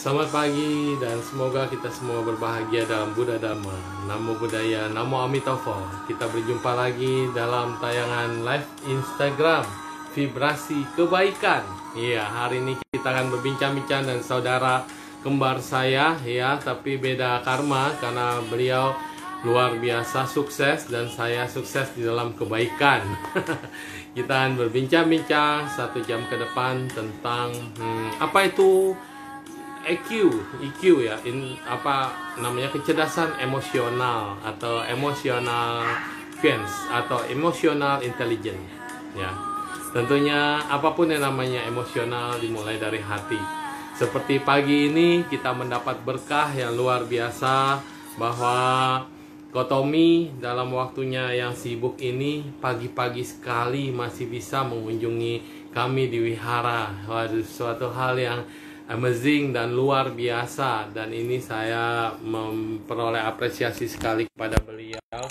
Selamat pagi dan semoga kita semua berbahagia dalam Buddha Dhamma. Namo Buddhaya, Namo Amitabha. Kita berjumpa lagi dalam tayangan live Instagram Vibrasi Kebaikan. Iya, hari ini kita akan berbincang-bincang dengan saudara kembar saya ya, tapi beda karma karena beliau luar biasa sukses dan saya sukses di dalam kebaikan. Kita akan berbincang-bincang 1 jam ke depan tentang apa itu EQ ya, apa namanya, kecerdasan emosional atau emotional fence atau emotional intelligence ya. Tentunya apapun yang namanya emosional dimulai dari hati. Seperti pagi ini kita mendapat berkah yang luar biasa bahwa Kotomi dalam waktunya yang sibuk ini pagi-pagi sekali masih bisa mengunjungi kami di wihara. Waduh, suatu hal yang amazing dan luar biasa, dan ini saya memperoleh apresiasi sekali kepada beliau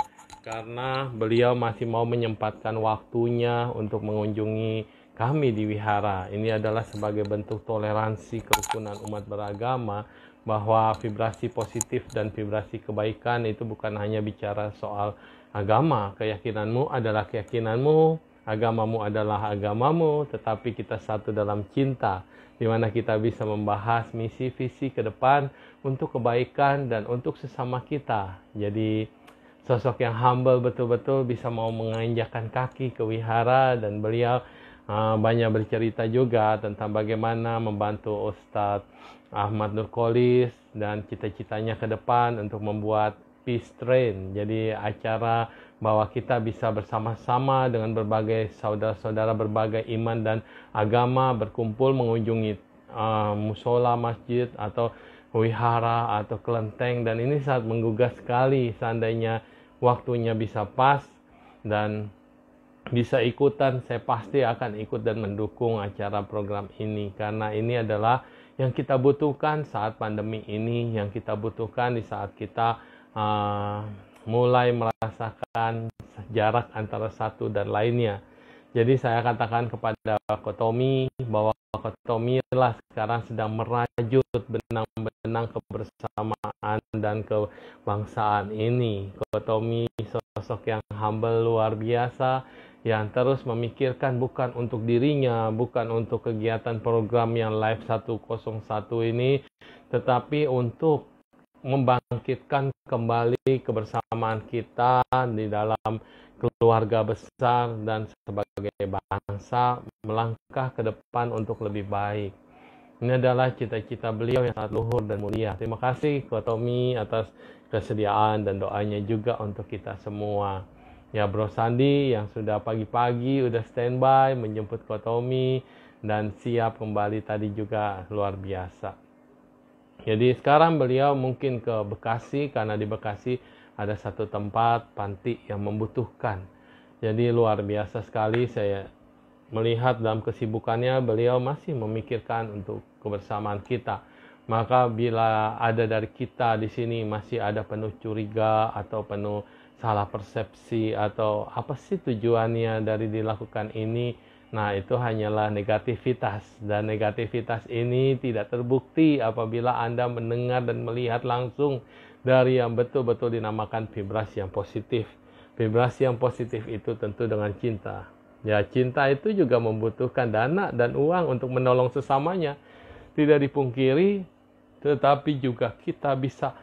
karena beliau masih mau menyempatkan waktunya untuk mengunjungi kami di wihara. Ini adalah sebagai bentuk toleransi kerukunan umat beragama, bahwa vibrasi positif dan vibrasi kebaikan itu bukan hanya bicara soal agama. Keyakinanmu adalah keyakinanmu, agamamu adalah agamamu, tetapi kita satu dalam cinta, di mana kita bisa membahas misi visi ke depan untuk kebaikan dan untuk sesama kita. Jadi sosok yang humble betul-betul bisa mau menginjakkan kaki ke wihara, dan beliau banyak bercerita juga tentang bagaimana membantu Ustadz Ahmad Nurkolis dan cita-citanya ke depan untuk membuat Peace Train. Jadi acara bahwa kita bisa bersama-sama dengan berbagai saudara-saudara berbagai iman dan agama berkumpul mengunjungi musola, masjid atau wihara atau kelenteng, dan ini sangat menggugah sekali. Seandainya waktunya bisa pas dan bisa ikutan, saya pasti akan ikut dan mendukung acara program ini, karena ini adalah yang kita butuhkan saat pandemi ini, yang kita butuhkan di saat kita mulai merasakan jarak antara satu dan lainnya. Jadi saya katakan kepada Kotomi bahwa Kotomi lah sekarang sedang merajut benang-benang kebersamaan dan kebangsaan ini. Kotomi sosok yang humble luar biasa, yang terus memikirkan bukan untuk dirinya, bukan untuk kegiatan program yang live 101 ini, tetapi untuk membangkitkan kembali kebersamaan kita di dalam keluarga besar dan sebagai bangsa melangkah ke depan untuk lebih baik. Ini adalah cita-cita beliau yang sangat luhur dan mulia. Terima kasih Kotomi atas kesediaan dan doanya juga untuk kita semua. Ya, Bro Sandi yang sudah pagi-pagi udah standby menjemput Kotomi dan siap kembali tadi juga luar biasa. Jadi sekarang beliau mungkin ke Bekasi, karena di Bekasi ada satu tempat panti yang membutuhkan. Jadi luar biasa sekali saya melihat dalam kesibukannya beliau masih memikirkan untuk kebersamaan kita. Maka bila ada dari kita di sini masih ada penuh curiga atau penuh salah persepsi atau apa sih tujuannya dari dilakukan ini, nah itu hanyalah negativitas, dan negativitas ini tidak terbukti apabila Anda mendengar dan melihat langsung dari yang betul-betul dinamakan vibrasi yang positif. Vibrasi yang positif itu tentu dengan cinta. Ya, cinta itu juga membutuhkan dana dan uang untuk menolong sesamanya. Tidak dipungkiri, tetapi juga kita bisa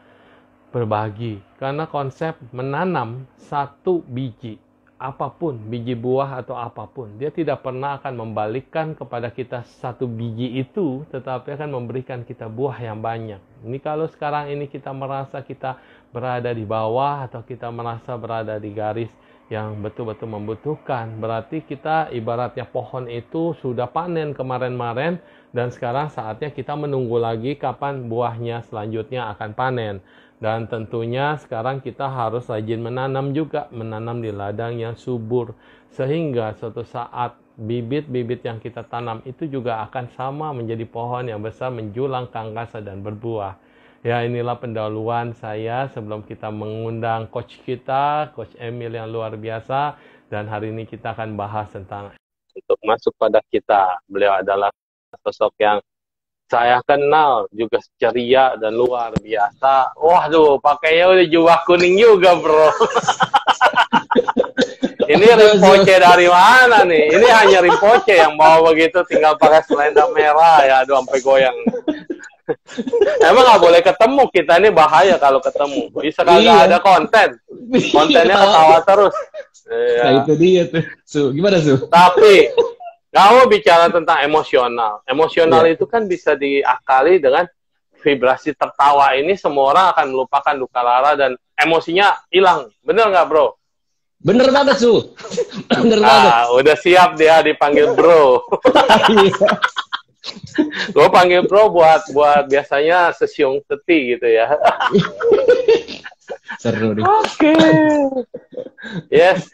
berbagi, karena konsep menanam satu biji apapun, biji buah atau apapun, dia tidak pernah akan membalikkan kepada kita satu biji itu, tetapi akan memberikan kita buah yang banyak. Ini kalau sekarang ini kita merasa kita berada di bawah atau kita merasa berada di garis yang betul-betul membutuhkan, berarti kita ibaratnya pohon itu sudah panen kemarin-kemarin, dan sekarang saatnya kita menunggu lagi kapan buahnya selanjutnya akan panen. Dan tentunya sekarang kita harus rajin menanam juga, menanam di ladang yang subur, sehingga suatu saat bibit-bibit yang kita tanam itu juga akan sama menjadi pohon yang besar, menjulang ke angkasa dan berbuah. Ya, inilah pendahuluan saya sebelum kita mengundang coach kita, Coach Emil yang luar biasa, dan hari ini kita akan bahas tentang untuk masuk pada kita. Beliau adalah sosok yang saya kenal juga ceria dan luar biasa. Waduh, pakainya udah jubah kuning juga, bro. Ini Rinpoche dari mana nih? Ini hanya Rinpoche yang bawa begitu, tinggal pakai selendang merah ya, aduh sampai goyang. Emang nggak boleh ketemu, kita ini bahaya kalau ketemu. Bisa kagak ada konten, kontennya ketawa terus. Nah itu dia tuh, Su. Gimana Su? Tapi kamu bicara tentang emosional. Emosional itu kan bisa diakali dengan vibrasi tertawa ini. Semua orang akan melupakan luka lara dan emosinya hilang. Bener nggak, bro? Bener banget, Su. Bener banget. Udah siap dia dipanggil bro. Gue panggil bro buat biasanya sesiung teti gitu ya. Seru nih. Oke. Yes.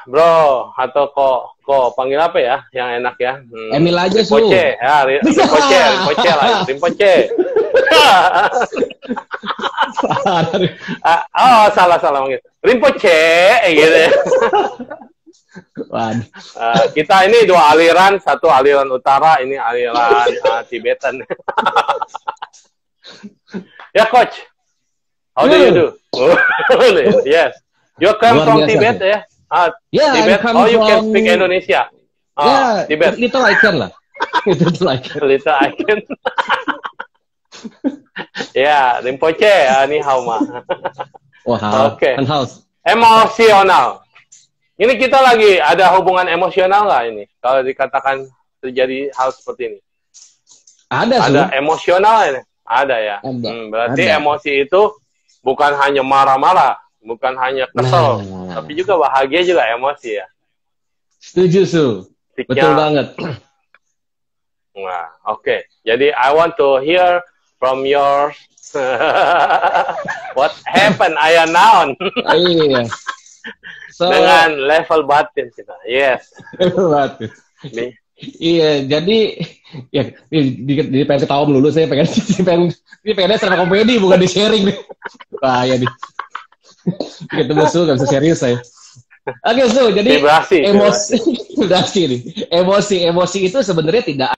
Bro, atau kok panggil apa ya yang enak ya? Emil aja, Su. Rinpoche, ya, Rinpoche lah, Rinpoche. Salah manggil. Rinpoche, gitu ya. Kita ini dua aliran, satu aliran utara, ini aliran Tibetan. Ya, Coach. How do you do? Yes. You come from Tibet, ya? Tibet. You can speak Indonesia. Tibet. Little I can lah. Little I can. Ya, Rinpoche, ni hao ma. Oke. Emosional. Ini kita lagi ada hubungan emosional nggak ini? Kalau dikatakan terjadi hal seperti ini. Ada emosional ini? Ada ya. Berarti emosi itu bukan hanya marah-marah, bukan hanya kesel, tapi juga bahagia juga emosi ya. Setuju, Su. Betul banget. Nah, oke. Jadi I want to hear from yours. What happened? I announce. Iya. Dengan level batin kita. Yes. Level batin. Iya, jadi ya di pengen ketawa melulu, saya pengennya secara komedi bukan di sharing nih. Wah, ya nih. Ketemu Su nggak bisa serius saya. Oke, Su, jadi emosi itu sebenarnya tidak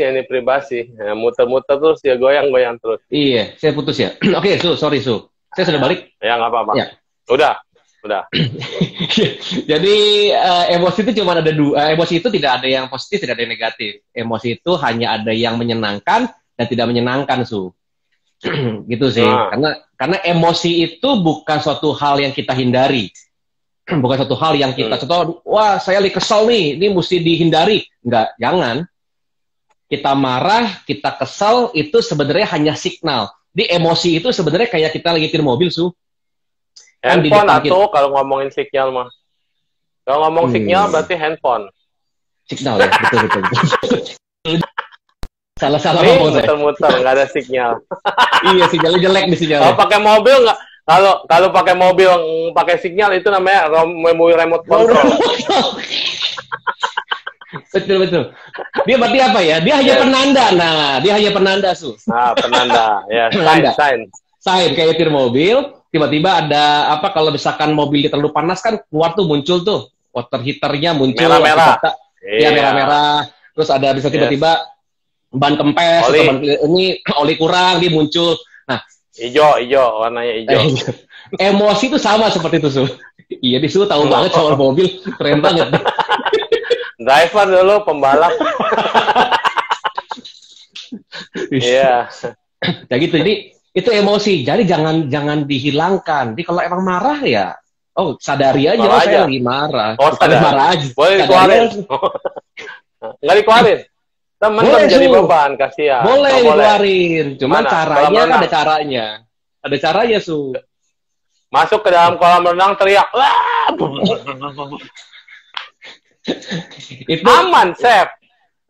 ini privasi, ya, muter-muter terus ya, goyang-goyang terus. Iya, saya putus ya. Oke, Su, sorry Su, saya sudah balik. Ya nggak apa-apa. Ya. Udah. Jadi emosi itu cuma ada dua. Emosi itu tidak ada yang positif, tidak ada yang negatif. Emosi itu hanya ada yang menyenangkan dan tidak menyenangkan, Su. Gitu sih. Karena emosi itu bukan suatu hal yang kita hindari. Bukan suatu hal yang kita contoh, wah saya lagi kesel nih, ini mesti dihindari. Enggak, jangan. Kita marah, kita kesal, itu sebenarnya hanya signal. Di emosi itu sebenarnya kayak kita lagi nyetir mobil, Su. Handphone atau kalau ngomongin signal mah. Kalau ngomong signal berarti handphone. Signal ya, betul. Salah ngomong saya. Muter-muter, nggak ada signal. Iya, sinyalnya jelek di sinyalnya. Kalau pakai mobil nggak? Kalau pakai mobil pakai signal itu namanya remote control. Betul. Dia berarti apa ya? Dia hanya penanda. Nah, dia hanya penanda, Su. Penanda. Ya, sign. Kayak nyetir mobil, tiba-tiba ada apa kalau misalkan mobilnya terlalu panas kan keluar tuh muncul tuh water heater-nya muncul. Merah-merah. Iya, merah-merah. Terus ada bisa tiba-tiba ban kempes atau ban ini oli kurang dia muncul. Nah, hijau, warnanya hijau. Emosi itu sama seperti itu, Su. Iya, disuruh tahu banget soal mobil, keren banget. Driver dulu, pembalap. Iya. Kayak gitu. Jadi itu emosi. Jadi jangan dihilangkan. Jadi kalau emang marah ya, sadari aja. Saya lagi marah. Marah aja. Boleh dikeluarin. Nggak dikeluarin. Temen jadi beban, kasihan. Boleh dikeluarin. Cuman caranya kan ada caranya. Ada caranya, Su. Masuk ke dalam kolam renang teriak. Itu aman, Chef.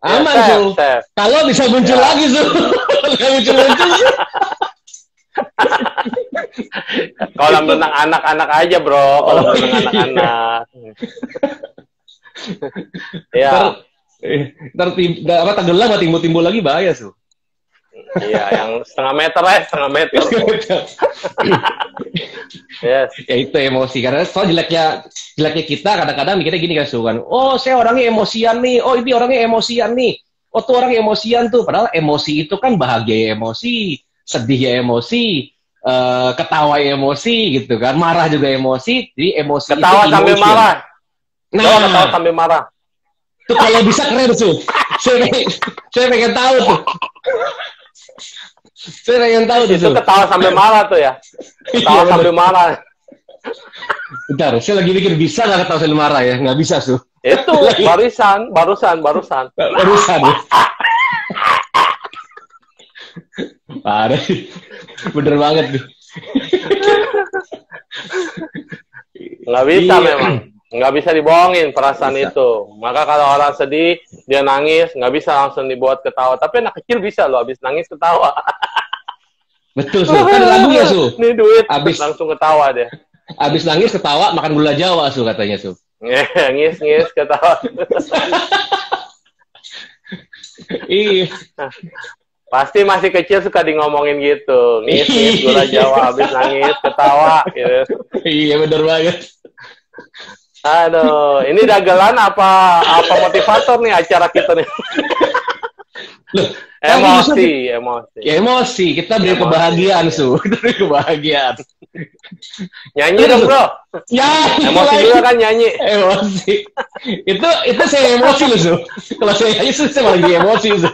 Aman, Su. Kalau bisa muncul lagi, Su. Kalau muncul. Kolam renang anak-anak aja, bro. Kolam renang anak-anak. Ya. Ntar tenggelam, timbul-timbul lagi bahaya, Su. Iya, yang setengah meter ya, setengah meter. Yes. Ya itu emosi. Karena soal jeleknya kita kadang-kadang mikirnya gini kan, Su, kan. Oh, saya orangnya emosian nih. Oh, ini orangnya emosian nih. Oh, tuh orang emosian tuh. Padahal emosi itu kan bahagia emosi, sedih ya emosi, ketawa emosi gitu kan, marah juga emosi. Jadi emosi ketawa itu sambil marah. Nah, ketawa sambil marah. Tuh kalau bisa keren, Su. Saya pengen tahu tuh. Saya pengen tahu tuh. Itu ketawa sambil marah tuh ya. Ketawa sambil marah. Bentar, saya lagi mikir bisa nggak ketawa sambil marah ya? Nggak bisa, Su. Itu barusan. Barusan. Ya? Parah. Bener banget nih. Nggak bisa memang. Nggak bisa dibohongin perasaan itu. Maka kalau orang sedih, dia nangis, nggak bisa langsung dibuat ketawa. Tapi anak kecil bisa loh, habis nangis ketawa. Betul, Su. Kan lagunya, Su. Ini duit, habis langsung ketawa deh. Habis nangis ketawa, makan gula Jawa, Su, katanya, Su. Ngis, ketawa. Iya. Pasti masih kecil suka di ngomongin gitu. Ngis, gula Jawa, habis nangis, ketawa. Gitu. Iya, bener banget. Aduh, ini dagelan apa motivator nih acara kita nih? Loh, emosi. Ya, emosi. Kita beri kebahagiaan, Su. Kita beri kebahagiaan. Nyanyi dong, Bro. Ya, emosi juga kan nyanyi. Emosi. Itu saya emosi loh, Su. Kalau saya nyanyi, saya lagi emosi, Su.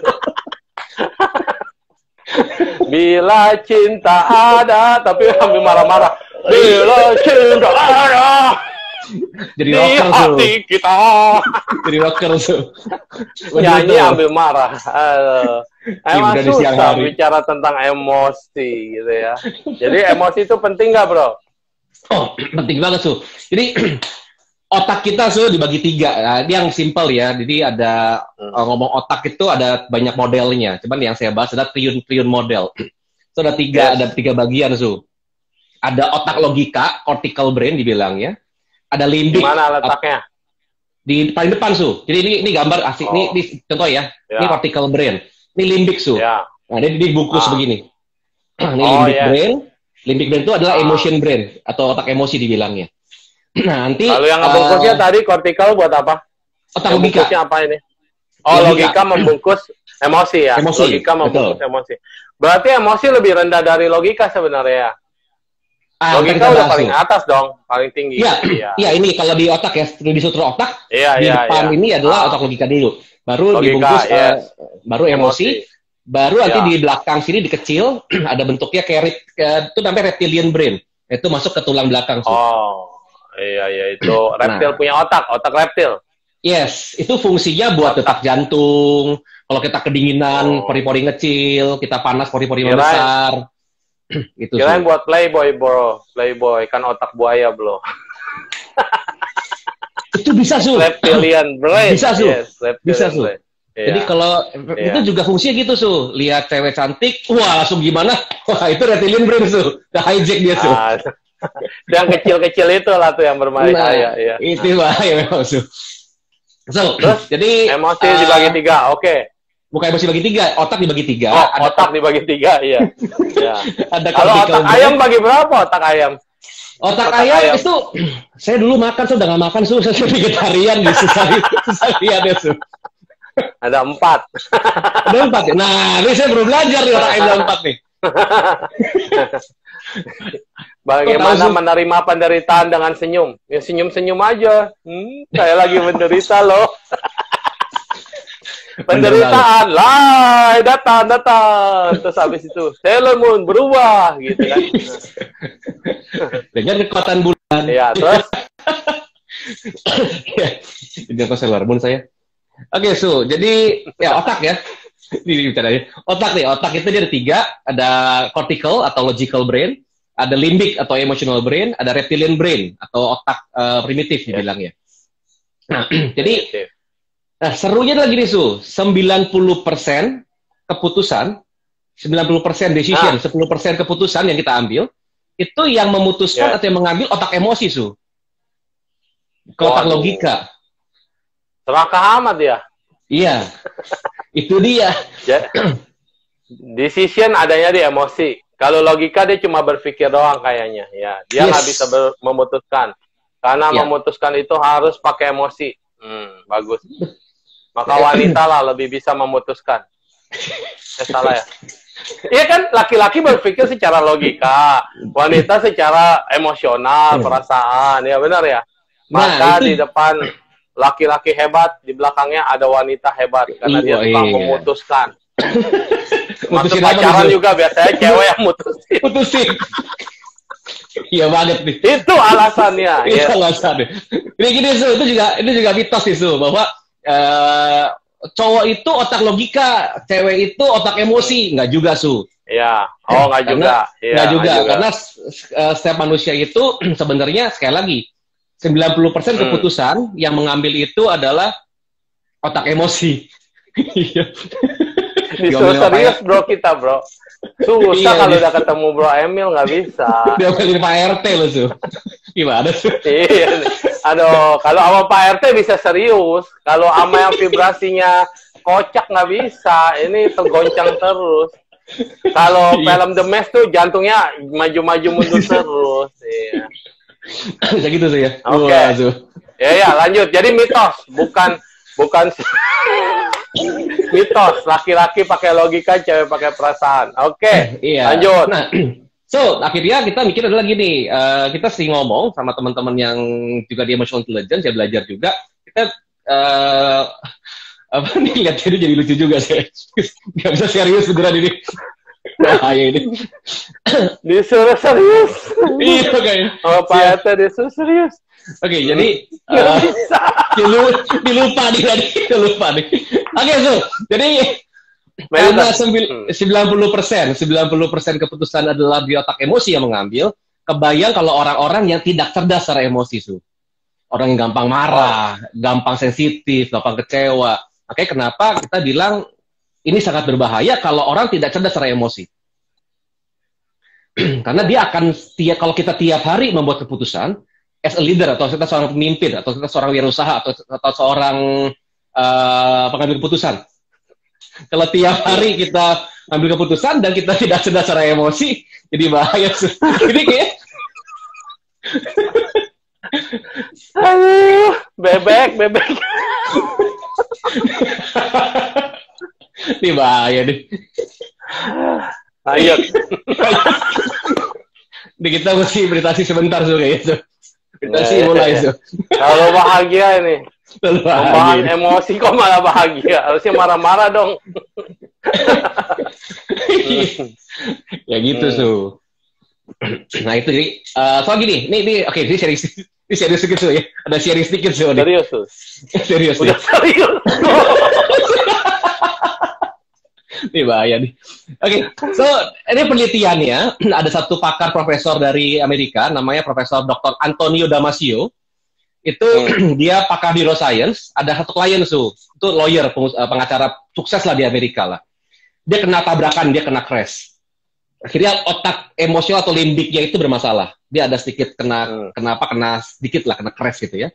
Bila cinta ada, tapi ambil marah-marah. Bila cinta ada. Jadi rocker, Su. Hati kita. Jadi rocker, Su. Nyanyi ambil marah. Emang susah bicara tentang emosi gitu ya. Jadi emosi itu penting nggak, Bro? Oh, penting banget, Su. Jadi otak kita, Su, dibagi 3. Nah, ini yang simple ya. Jadi ada ngomong otak itu ada banyak modelnya. Cuman yang saya bahas ada triun model. Itu ada 3, ada 3 bagian, Su. Ada otak logika, cortical brain dibilangnya. Ada limbik. Mana letaknya? Di paling depan, Su. Jadi ini gambar asik. Ini contoh ya. Ini cortical brain. Ini limbik, Su. Nah, ini dibungkus begini. Ini limbik brain. Limbik brain itu adalah emotion brain atau otak emosi dibilangnya. Nah, nanti lalu yang ngebungkusnya tadi cortical buat apa? Otak logika. Apa ini? Oh, logika membungkus emosi ya. Logika membungkus emosi. Berarti emosi lebih rendah dari logika sebenarnya. Logika udah paling atas dong, paling tinggi. Iya, ini kalau di otak ya, di struktur otak, di depan ini adalah otak logika dulu. Baru dibungkus, baru emosi, baru nanti di belakang sini dikecil, ada bentuknya kayak itu namanya reptilian brain. Itu masuk ke tulang belakang. Oh, iya, itu reptil punya otak reptil. Yes, itu fungsinya buat detak jantung. Kalau kita kedinginan, pori-pori ngecil, kita panas, pori-pori membesar. Itu kirain buat playboy, Bro. Playboy kan otak buaya, Bro. Itu bisa, Su. Reptilian brain. Bisa, Su. Yes, bisa, Su. Jadi kalau itu juga fungsinya gitu, Su. Lihat cewek cantik, wah langsung gimana? Wah, itu reptilian brain, Su. Udah hijack dia, Su. Yang kecil-kecil itu lah tuh yang berbahaya. Itu bahaya memang, Su. So, terus, jadi emosi dibagi 3, oke. Bukan emosi dibagi 3, otak dibagi 3. Oh, otak dibagi 3, iya. Kalau otak ayam bagi berapa otak ayam? Otak ayam itu, saya dulu makan, sudah nggak makan, saya vegetarian, susah lihat ya, Su. Ada 4. Ada 4 ya? Nah, ini saya baru belajar nih otak ayam ada 4 nih. Bagaimana menerima penderitaan dengan senyum? Ya senyum-senyum aja. Kayak lagi menderita loh. Penderitaan, datang. Terus habis itu, Sailor Moon berubah, gitu kan. Dengan kekuatan bulan. Iya, terus? Jadi apa Sailor Moon saya? Oke, Su. Jadi, ya otak ya. Ini bicaranya. Otak itu dia ada 3. Ada cortical atau logical brain. Ada limbic atau emotional brain. Ada reptilian brain atau otak primitif dibilangnya. Nah, jadi... Nah, serunya lagi nih, Su. 90% keputusan, 90% decision, 10% keputusan yang kita ambil, itu yang memutuskan atau yang mengambil otak emosi, Su. Ke otak logika. Serakah amat ya? Iya, itu dia. Ya, decision adanya di emosi. Kalau logika dia cuma berpikir doang kayaknya. Ya, dia nggak bisa memutuskan. Karena memutuskan itu harus pakai emosi. Bagus. Maka wanita lah lebih bisa memutuskan. Salah ya? Iya kan, laki-laki berpikir secara logika, wanita secara emosional, perasaan. Ya benar ya. Maka di depan laki-laki hebat, di belakangnya ada wanita hebat karena dia tukang memutuskan. Masuk pacaran juga biasanya cewek yang mutusin. Iya banget nih. Itu alasannya. Itu alasannya. Ini gini Su, itu juga mitos sih Su, bahwa cowok itu otak logika, cewek itu otak emosi. Nggak juga Su. Iya. Oh nggak juga. Nggak juga. Karena setiap manusia itu sebenarnya sekali lagi 90% keputusan yang mengambil itu adalah otak emosi. Disuruh serius bro kita bro. Susah kalau udah ketemu bro Emil nggak bisa. Dia beli Pak RT loh Su. Gimana Su? Iya. Aduh, kalau sama Pak RT bisa serius. Kalau sama yang vibrasinya kocak nggak bisa. Ini tergoncang terus. Kalau film The Mask tuh jantungnya maju-maju mundur terus. Iya. Bisa gitu sih ya. Oke. Ya lanjut. Jadi mitos, bukan mitos. Laki-laki pakai logika, cewek pakai perasaan. Oke. Iya. Lanjut. Nah, so akhirnya kita mikir adalah gini. Kita sering ngomong sama teman-teman yang juga di emotional intelligence, ya belajar juga. Kita apa nih lihat jadi lucu juga sih. Gak bisa serius beneran ini. Bahaya ini. Disuruh serius. Iya kayaknya. Oh, Pak RT disuruh serius. Oke, jadi dilupa nih. Oke, so jadi karena 90% keputusan adalah di otak emosi yang mengambil. Kebayang kalau orang-orang yang tidak cerdas secara emosi, Su. Orang yang gampang marah, gampang sensitif, gampang kecewa. Makanya kenapa kita bilang ini sangat berbahaya kalau orang tidak cerdas secara emosi. Karena dia akan kalau kita tiap hari membuat keputusan as a leader, atau kita seorang pemimpin, atau kita seorang wirausaha, atau seorang pengambil keputusan. Kalau tiap hari kita ambil keputusan dan kita tidak cerdas secara emosi, jadi bahaya. Ini kayak aduh, bebek. Ini bahaya nih. Ayo. Ini kita mesti meditasi sebentar Su kayaknya. Meditasi mulai Su. Kalau bahagia ini. Membahan emosi kok malah bahagia. Harusnya marah-marah dong. Ya gitu Su. Nah itu jadi soal gini, ini oke, ini serius sedikit Su ya. Ada serius sedikit Su. Serius Su. Serius. Udah serius. Ini bahaya nih. Oke, so ini penelitiannya ada satu pakar profesor dari Amerika, namanya Profesor Dr. Antonio Damasio. Itu dia pakar neuroscience. Ada satu klien Su, itu lawyer, pengacara sukses lah di Amerika lah. Dia kena tabrakan, dia kena crash. Akhirnya otak emosional atau limbiknya itu bermasalah. Dia ada sedikit kena sedikit lah kena crash gitu ya.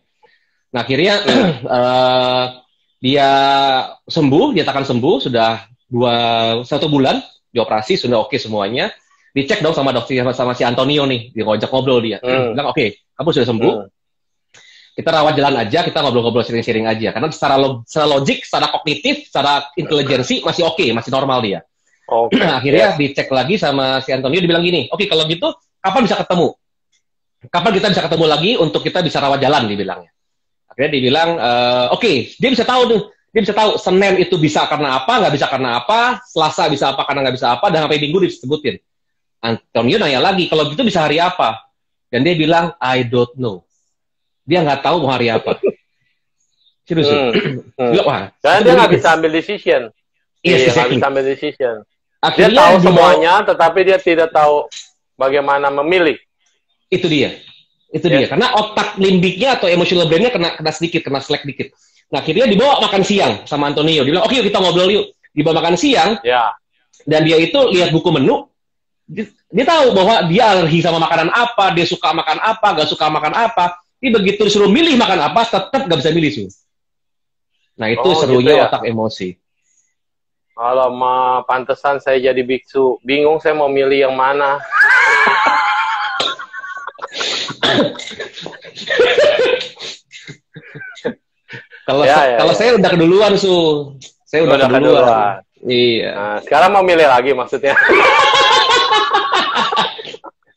Nah akhirnya dia sembuh, dinyatakan sembuh sudah 1 bulan dioperasi, sudah oke semuanya. Dicek dong sama dokter sama si Antonio nih, dia ngajak ngobrol dia. Bilang oke, kamu sudah sembuh. Kita rawat jalan aja, kita ngobrol-ngobrol sharing-sharing aja. Karena secara logik, secara kognitif, secara intelijensi masih oke, masih normal dia. Akhirnya dicek lagi sama si Antonio, dibilang gini, oke kalau gitu kapan bisa ketemu? Kapan kita bisa ketemu lagi untuk kita bisa rawat jalan, dibilangnya. Akhirnya dibilang, oke, dia bisa tahu tuh. Dia bisa tahu Senin itu bisa karena apa, nggak bisa karena apa, Selasa bisa apa karena nggak bisa apa, dan sampai Minggu disebutin. Antonio nanya lagi, kalau gitu bisa hari apa? Dan dia bilang, I don't know. Dia nggak tahu mau hari apa. Serius. Karena dia nggak bisa ambil decision. Iya, nggak bisa ambil decision. Dia tahu semuanya, tetapi dia tidak tahu bagaimana memilih. Itu dia. Karena otak limbiknya atau emotional brain-nya kena sedikit, kena slack dikit. Nah, akhirnya dibawa makan siang sama Antonio. Dia bilang, oke, kita ngobrol yuk. Dibawa makan siang, dan dia itu lihat buku menu, dia tahu bahwa dia alergi sama makanan apa, dia suka makan apa, gak suka makan apa. Tapi begitu disuruh milih makan apa, tetap gak bisa milih. Nah, itu Oh, gitu serunya ya. otak emosi. Kalau mah pantesan saya jadi biksu. Bingung saya mau milih yang mana. Kalau Ya, kalau ya, saya ya. udah keduluan, Su. Saya udah Udah keduluan. keduluan. Iya. Nah, sekarang mau milih lagi maksudnya.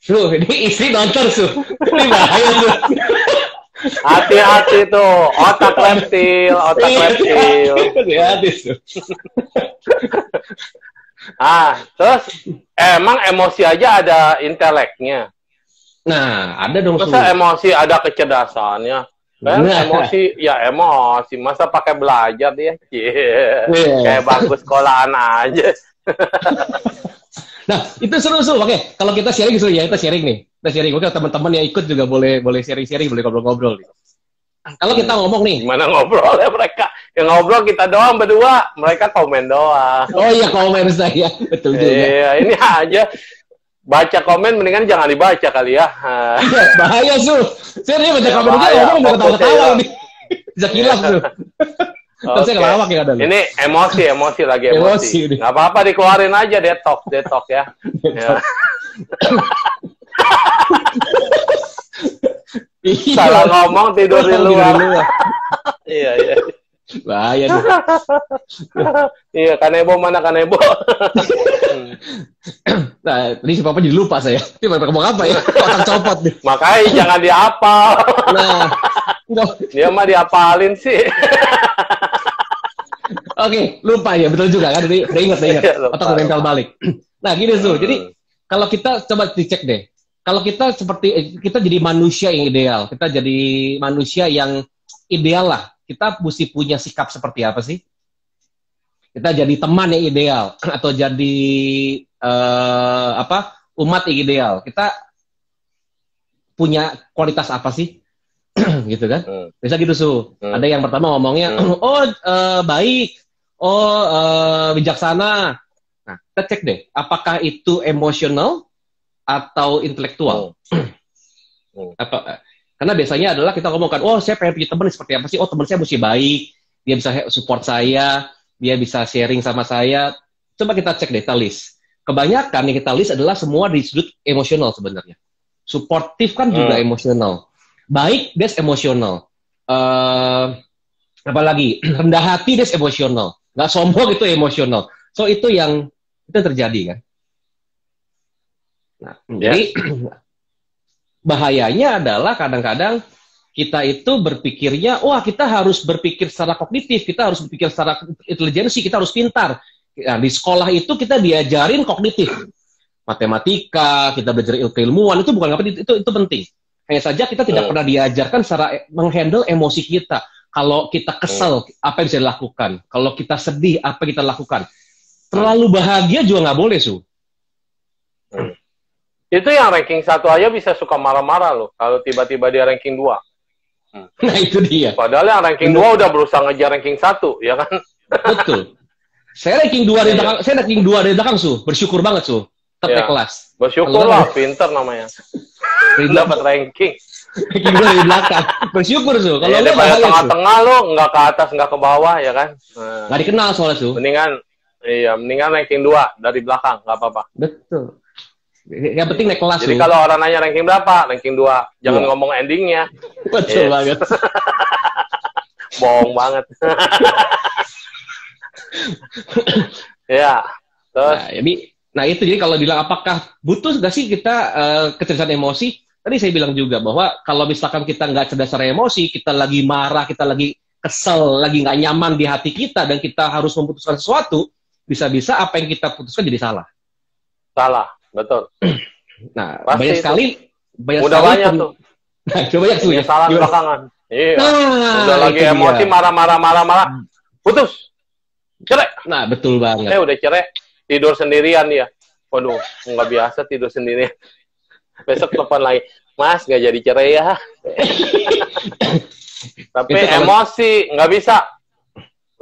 Su, ini istri nonton, Su. Ini bahaya, Su. Hati-hati tuh, otak reptil, otak Iya, reptil. hati-hati, Su. Terus emang emosi aja ada inteleknya. Nah, ada dong, Su. Masa emosi ada kecerdasannya? Kan Nah. emosi, ya emosi. Masa pakai belajar dia? Iya. Kayak bangku sekolahan aja. Nah, itu seru, Su. Oke, kalau kita sharing, Su, ya. Kita sharing nih. Kita sharing. Oke, teman-teman yang ikut juga boleh sharing-sharing, boleh ngobrol-ngobrol. Kalau kita ngomong nih. Gimana ngobrol ya mereka? Yang ngobrol kita doang berdua. Mereka komen doang. Oh iya, komen saya. Betul juga. Iya, ini aja. Baca komen mendingan jangan dibaca kali ya. Iya, bahaya, Su. Serius baca Ya, komen aja, bahaya. ngomong udah ketawa-ketawa Fokusnya ini. Bisa kilaf, Su. Terus saya Oke. ngelawak ya kadang. Ini emosi lagi Emosi emosi. ini. Nggak apa-apa dikeluarin aja detox ya. Ya. Iya. Salah ngomong tidur di luar. Iya. Bahaya nih. Iya, Kanebo mana Kanebo? Nah, ini si Papa jadi lupa saya. Ini mau ngomong apa ya? Otak copot nih. Makanya jangan dihafal. Nah, enggak. Dia mah dihafalin sih. Oke, lupa ya, betul juga kan? Jadi udah ingat. Iya, lupa, Otak mental lupa. balik. Nah, gini, Su. Jadi kalau kita coba dicek deh. Kalau kita kita jadi manusia yang ideal, kita jadi manusia yang ideal lah. Kita mesti punya sikap seperti apa sih? Kita jadi teman yang ideal atau jadi umat yang ideal. Kita punya kualitas apa sih? Gitu kan? Bisa gitu, Su. Ada yang pertama ngomongnya, baik, bijaksana. Nah, kita cek deh, apakah itu emosional atau intelektual? Karena biasanya adalah kita ngomongkan, saya pengen punya teman seperti apa sih? Teman saya mesti baik, dia bisa support saya, dia bisa sharing sama saya. Coba kita cek deh, kita list. Kebanyakan yang kita list adalah semua di sudut emosional sebenarnya. Suportif kan juga emosional. Baik, that's emosional. Apalagi rendah hati, that's emosional. Nggak sombong itu emosional. So itu yang terjadi kan. Nah, jadi bahayanya adalah kadang-kadang kita itu berpikirnya, kita harus berpikir secara kognitif, kita harus berpikir secara intelijensi, kita harus pintar. Nah, di sekolah itu kita diajarin kognitif. Matematika, kita belajar keilmuan, itu bukan apa itu penting. Hanya saja kita tidak pernah diajarkan secara menghandle emosi kita. Kalau kita kesel, apa yang bisa dilakukan? Kalau kita sedih, apa yang kita lakukan? Terlalu bahagia juga nggak boleh, Su. Itu yang ranking 1 aja bisa suka marah-marah loh. Kalau tiba-tiba dia ranking 2. Nah, itu dia. Padahal yang ranking 2 udah berusaha ngejar ranking 1, ya kan? Betul. Saya ranking 2 dari belakang, saya ranking 2 dari belakang, Su. Bersyukur banget, Su. Tetap kelas. Bersyukur lah, pinter namanya. Dapat ranking. Ranking 2 dari belakang. Bersyukur, Su. Kalau Kalau bahaya, Su. tengah-tengah lo, nggak ke atas, nggak ke bawah, ya kan? Nggak dikenal soalnya, Su. Mendingan ranking 2 dari belakang, nggak apa-apa. Betul. Yang penting naik kelas. Jadi kalau orang nanya ranking berapa, ranking 2. Jangan ngomong endingnya. Betul banget. Bohong banget. Ya. Terus. Nah, itu jadi kalau bilang apakah butuh nggak sih kita kecerdasan emosi? Tadi saya bilang juga bahwa kalau misalkan kita nggak cerdas secara emosi, kita lagi marah, kita lagi kesel, lagi nggak nyaman di hati kita, dan kita harus memutuskan sesuatu, bisa-bisa apa yang kita putuskan jadi salah. Salah. Betul. Nah, pasti banyak sekali. Udah banyak tuh. Nah, coba ya, Su. Salah belakangan. Iya. Udah lagi itu emosi, dia. marah. Putus. Cerai. Nah, betul banget. Udah cerai. Tidur sendirian dia. Waduh, nggak biasa tidur sendirian. Besok telepon lagi. Mas, nggak jadi cerai ya. Tapi emosi, nggak bisa.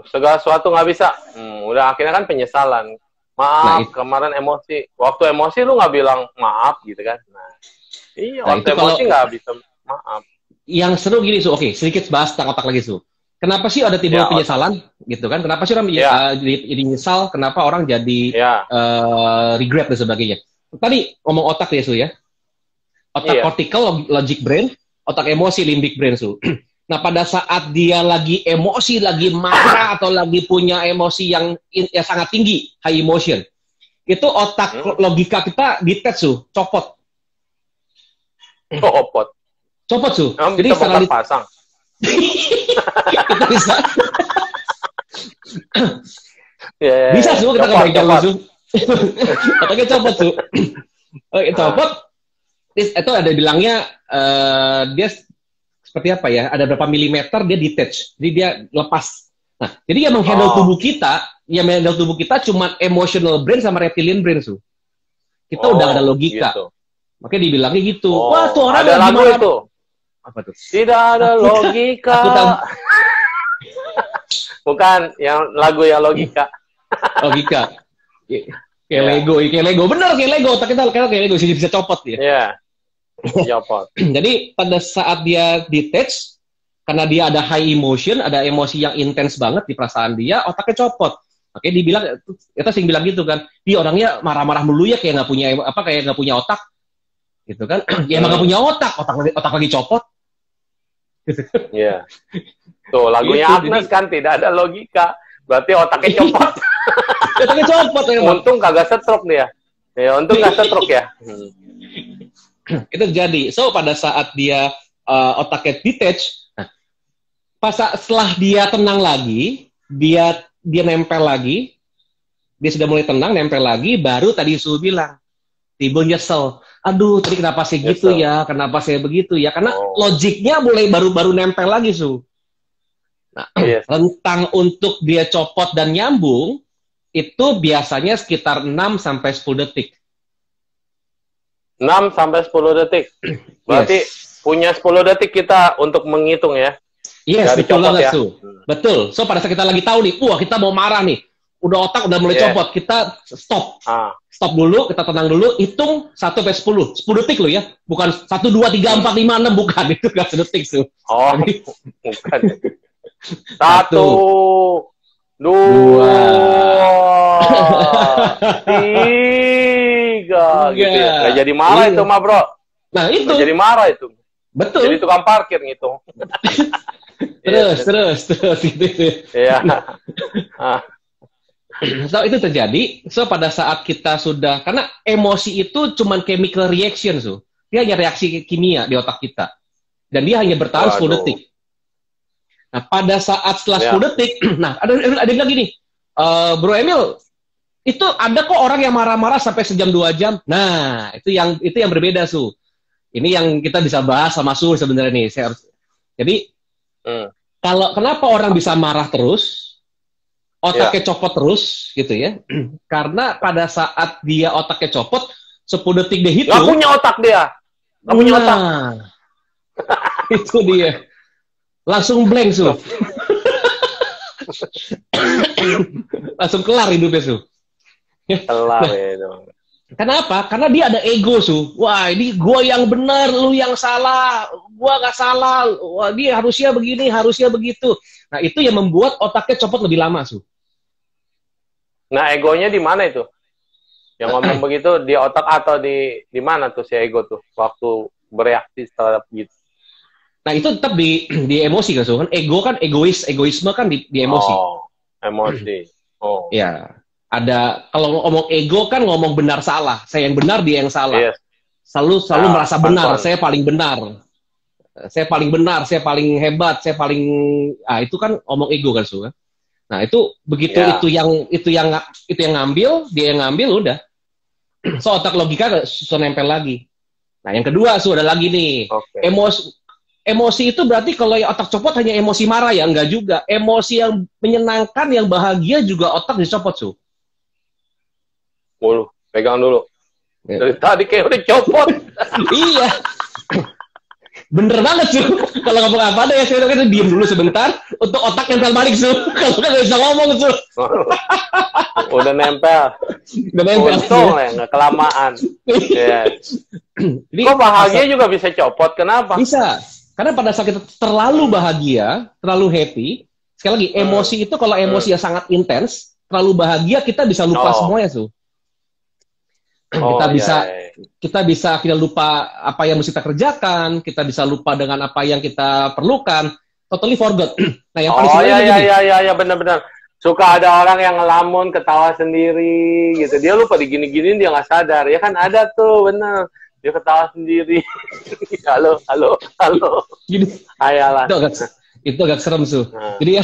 Segala sesuatu nggak bisa. Udah akhirnya kan penyesalan. Maaf, kemarin emosi. Waktu emosi lu nggak bilang maaf gitu kan. Waktu emosi nggak bisa maaf. Yang seru gini, Su. Oke, sedikit bahas tentang otak lagi, Su. kenapa sih ada timbul Ya, penyesalan gitu kan? Kenapa sih orang Ya. jadi nyesal? Kenapa orang jadi Ya. regret dan sebagainya? Tadi ngomong otak ya Su ya. Otak Iya. cortical, logic brain, otak emosi, limbic brain Su. Nah pada saat dia lagi emosi, lagi marah atau lagi punya emosi yang sangat tinggi, high emotion, itu otak logika kita detach Su, copot. Copot Su. Jadi Jadi secara pasang. kita bisa Yeah. bisa Su, kita kebaikan Su. Otaknya copot Su. Copot. Itu ada bilangnya dia seperti apa ya? Ada berapa milimeter dia detach, jadi dia lepas. Nah, jadi yang menghandle tubuh kita cuma emotional brain sama reptilian brain Su. Kita udah ada logika. Gitu. Makanya dibilangnya gitu. Wah, tuh orang ada lagu gimana? itu. Apa tuh? Tidak ada logika. Aku tahu. Bukan yang lagu yang logika. Logika. Kayak Lego. Bener kayak Lego. Otak kita kayak Lego bisa copot ya. Iya. Copot. Jadi pada saat dia detach, karena dia ada high emotion, ada emosi yang intens banget di perasaan dia, otaknya copot. Oke, dibilang kita sering bilang gitu kan, dia orangnya marah-marah mulu ya, kayak nggak punya otak, gitu kan? Ya emang nggak punya otak lagi copot. Iya. Tuh lagunya Gitu, Agnes kan tidak ada logika, berarti otaknya copot. Otaknya copot. Untung kagak stroke dia. Ya untung nggak stroke ya. Itu jadi. So pada saat dia otaknya detach, setelah dia tenang lagi, dia nempel lagi, dia sudah mulai tenang, nempel lagi, baru tadi Su bilang, timbul nyesel. Aduh, tadi kenapa saya gitu ya? Kenapa saya begitu ya? Karena logiknya mulai baru nempel lagi, Su. Nah, rentang untuk dia copot dan nyambung, itu biasanya sekitar 6-10 detik. 6-10 detik. Berarti punya 10 detik kita untuk menghitung ya. Yes, dari betul banget, ya. Su. Betul. So, pada saat kita lagi tahu nih, wah kita mau marah nih. Udah otak udah mulai copot, kita stop. Stop dulu, kita tenang dulu, hitung 1-10. 10 detik loh ya. Bukan 1, 2, 3, 4, 5, 6, bukan. Itu nggak sedetik, Su. Bukan. 1, 2, 3, 4, 5 gitu ya. Nggak jadi marah itu mah, Bro. Nah, itu. Nggak jadi marah itu. Betul. Jadi tukang parkir ngitung. Terus gitu. Iya. So, itu terjadi. So, pada saat kita sudah, karena emosi itu cuma chemical reaction, Su. Dia hanya reaksi kimia di otak kita. Dan dia hanya bertahan 10 detik. Nah, pada saat setelah 10 detik, nah, ada yang bilang gini, Bro Emil, itu ada kok orang yang marah-marah sampai sejam 2 jam. Nah, itu yang berbeda, Su. Ini yang kita bisa bahas sama Su sebenarnya nih. Jadi, kenapa orang bisa marah terus, otaknya copot terus, gitu ya? Karena pada saat dia otaknya copot, 10 detik dia hitung. Nggak punya otak dia. Nggak punya otak. Itu dia. Langsung blank, Su. Langsung kelar hidupnya, Su. Kelar itu. Kenapa? Karena dia ada ego, Su. Wah, ini gua yang benar, lu yang salah. Gua nggak salah. Wah, dia harusnya begini, harusnya begitu. Nah, itu yang membuat otaknya copot lebih lama, Su. Nah, egonya di mana itu? Yang ngomong begitu di otak atau di mana tuh si ego tuh waktu bereaksi terhadap gitu? Nah, itu tetap di emosi kan, Su. Kan ego kan egoisme kan di emosi. Oh, emosi. Oh. Ya. Ada, kalau ngomong ego kan ngomong benar salah. Saya yang benar, dia yang salah. Yes. Selalu merasa benar. Saya paling benar. Saya paling benar, saya paling hebat, saya paling itu kan ngomong ego kan, Su. Nah, itu begitu itu yang ngambil, dia yang ngambil udah. So otak logika sudah nempel lagi. Nah, yang kedua, Su, ada lagi nih. Okay. Emosi itu berarti kalau yang otak copot hanya emosi marah ya? Enggak juga. Emosi yang menyenangkan, yang bahagia juga otak dicopot, Su. Pegang dulu. Dari tadi kayak udah copot. Iya. Bener banget, Su. Kalau ngomong apa ada ya, saya itu diem dulu sebentar untuk otak nempel balik, Su. Kalau nggak bisa ngomong, Su. Udah nempel. Untung lah, nggak kelamaan. Yes. Jadi, kok bahagia juga bisa copot? Kenapa? Bisa. Karena pada saat kita terlalu bahagia, terlalu happy, sekali lagi, emosi itu kalau emosi yang sangat intens, terlalu bahagia, kita bisa lupa semuanya, Su. Kita bisa akhirnya lupa apa yang mesti kita kerjakan, kita bisa lupa dengan apa yang kita perlukan, totally forgot. Nah, yang paling iya, benar-benar. Suka ada orang yang ngelamun, ketawa sendiri, gitu. Dia lupa digini-giniin, dia nggak sadar. Ya kan ada tuh, bener. Dia ketawa sendiri. halo. Gini. Ayalah. Itu agak serem, Su. Jadi ya,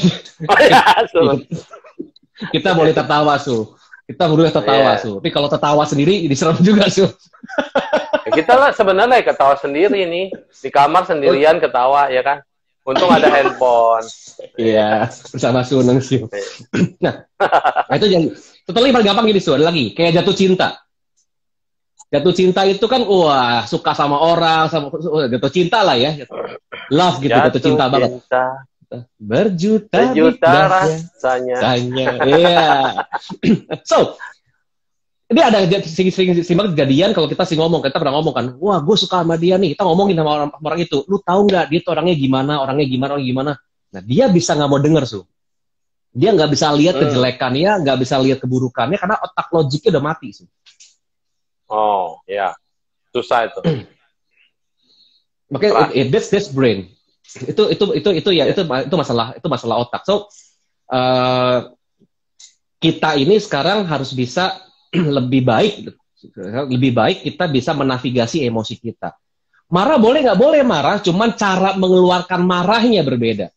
kita boleh tertawa, Su. Kita boleh tertawa, Su. Tapi kalau tertawa sendiri, ini serem juga, Su. Ya, kita lah sebenarnya ketawa sendiri nih. Di kamar sendirian ketawa, ya kan? Untung ada handphone. Iya, bersama Suneng, Su. Nah, itu yang totally paling gampang gini, Su. Ada lagi, kayak jatuh cinta. Jatuh cinta itu kan, wah, suka sama orang, jatuh cinta lah ya. Love gitu, jatuh cinta banget. Berjuta rasanya. Iya. So, ini ada sering simak kejadian kalau kita kita pernah ngomong kan, wah gue suka sama dia nih, kita ngomongin sama orang itu, lu tahu nggak dia tuh orangnya gimana. Nah dia bisa nggak mau denger, Su. Dia nggak bisa lihat kejelekannya, nggak bisa lihat keburukannya karena otak logiknya udah mati, Su. Oh ya, susah itu. Makanya that's brain. Itu masalah otak. So kita ini sekarang harus bisa lebih baik kita bisa menavigasi emosi kita. Marah boleh nggak boleh marah, cuman cara mengeluarkan marahnya berbeda.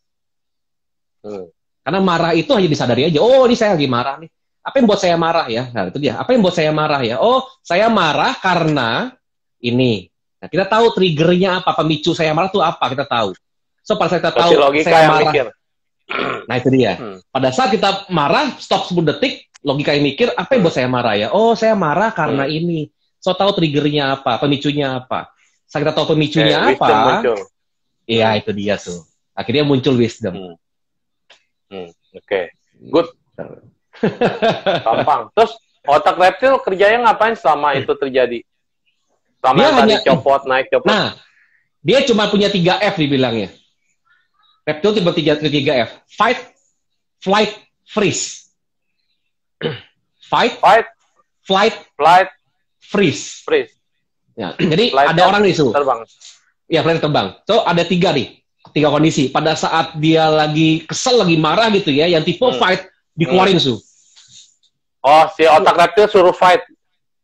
Karena marah itu hanya disadari aja. Oh, ini saya lagi marah nih. Apa yang buat saya marah ya? Nah, itu dia. Apa yang buat saya marah ya? Oh, saya marah karena ini. Nah, kita tahu triggernya apa, pemicu saya marah itu apa, kita tahu. So, pada saat kita tahu saya marah. Mikir. Nah, itu dia. Pada saat kita marah, stop 10 detik, logika yang mikir, apa yang buat saya marah ya? Oh, saya marah karena ini. So, tahu triggernya apa, pemicunya apa. Saat kita tahu pemicunya apa, iya itu dia tuh. Akhirnya muncul wisdom. Oke. Good. Gampang. Terus, otak reptil kerjanya ngapain selama itu terjadi? Selama dia tadi copot, naik, copot. Nah, dia cuma punya 3 F dibilangnya. Reptil tipe 3 F. Fight, flight, freeze. Fight, flight, freeze. Ya, jadi flight ada orang nih, Su. Terbang. Ya, flight terbang. So, ada 3 nih. 3 kondisi. Pada saat dia lagi kesel, lagi marah gitu ya, yang tipe fight, dikeluarin, Su. Oh, si otak reptil suruh fight.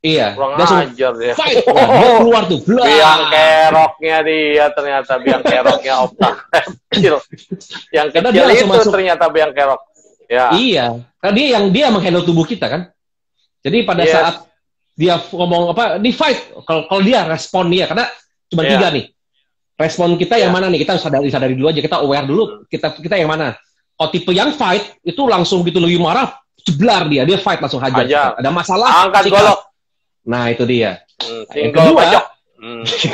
Iya. Kurang ajar dia. Fight. Nah, dia keluar tuh. Biang keroknya dia ternyata. Biang keroknya otak kecil. Yang kecil itu masuk, ternyata biang kerok. Ya. Iya. Karena dia menghandle tubuh kita kan. Jadi pada saat dia ngomong apa, di fight. Kalau dia respon dia. Karena cuma 3 nih. Respon kita yang mana nih? Kita sadari dulu aja. Kita aware dulu. Kita yang mana? Kalau tipe yang fight, itu langsung gitu lagi marah. Jeblar dia fight langsung hajar. Ada masalah. Angkat golok. Nah, itu dia. Yang kedua,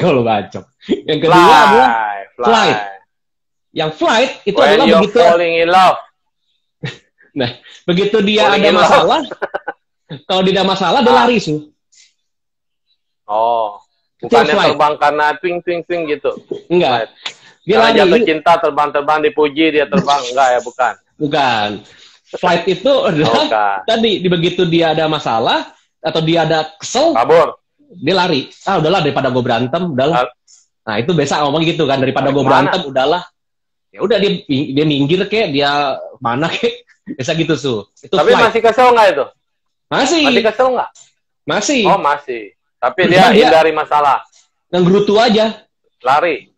kalau bacok. Yang kedua adalah flight. Yang flight itu when adalah begitu. Falling in love. Nah, begitu dia falling ada masalah, kalau dia ada masalah, dia lari, Su. Oh, bukannya terbang karena twing gitu. Enggak. Dia lari. Jatuh cinta, terbang dipuji, dia terbang. Enggak ya, bukan. Bukan. Flight itu adalah tadi begitu dia ada masalah atau dia ada kesel, kabur. Dia lari. Ah, udahlah daripada gue berantem, udahlah. Nah, itu biasa ngomong gitu kan, daripada gue berantem, udahlah. Ya udah dia minggir kek, dia mana kek. Biasa gitu, Su. Itu tapi flight. Masih kesel nggak itu? Masih kesel nggak? Masih. Oh, masih. Tapi dia hindari masalah. Ngegerutu aja. Lari.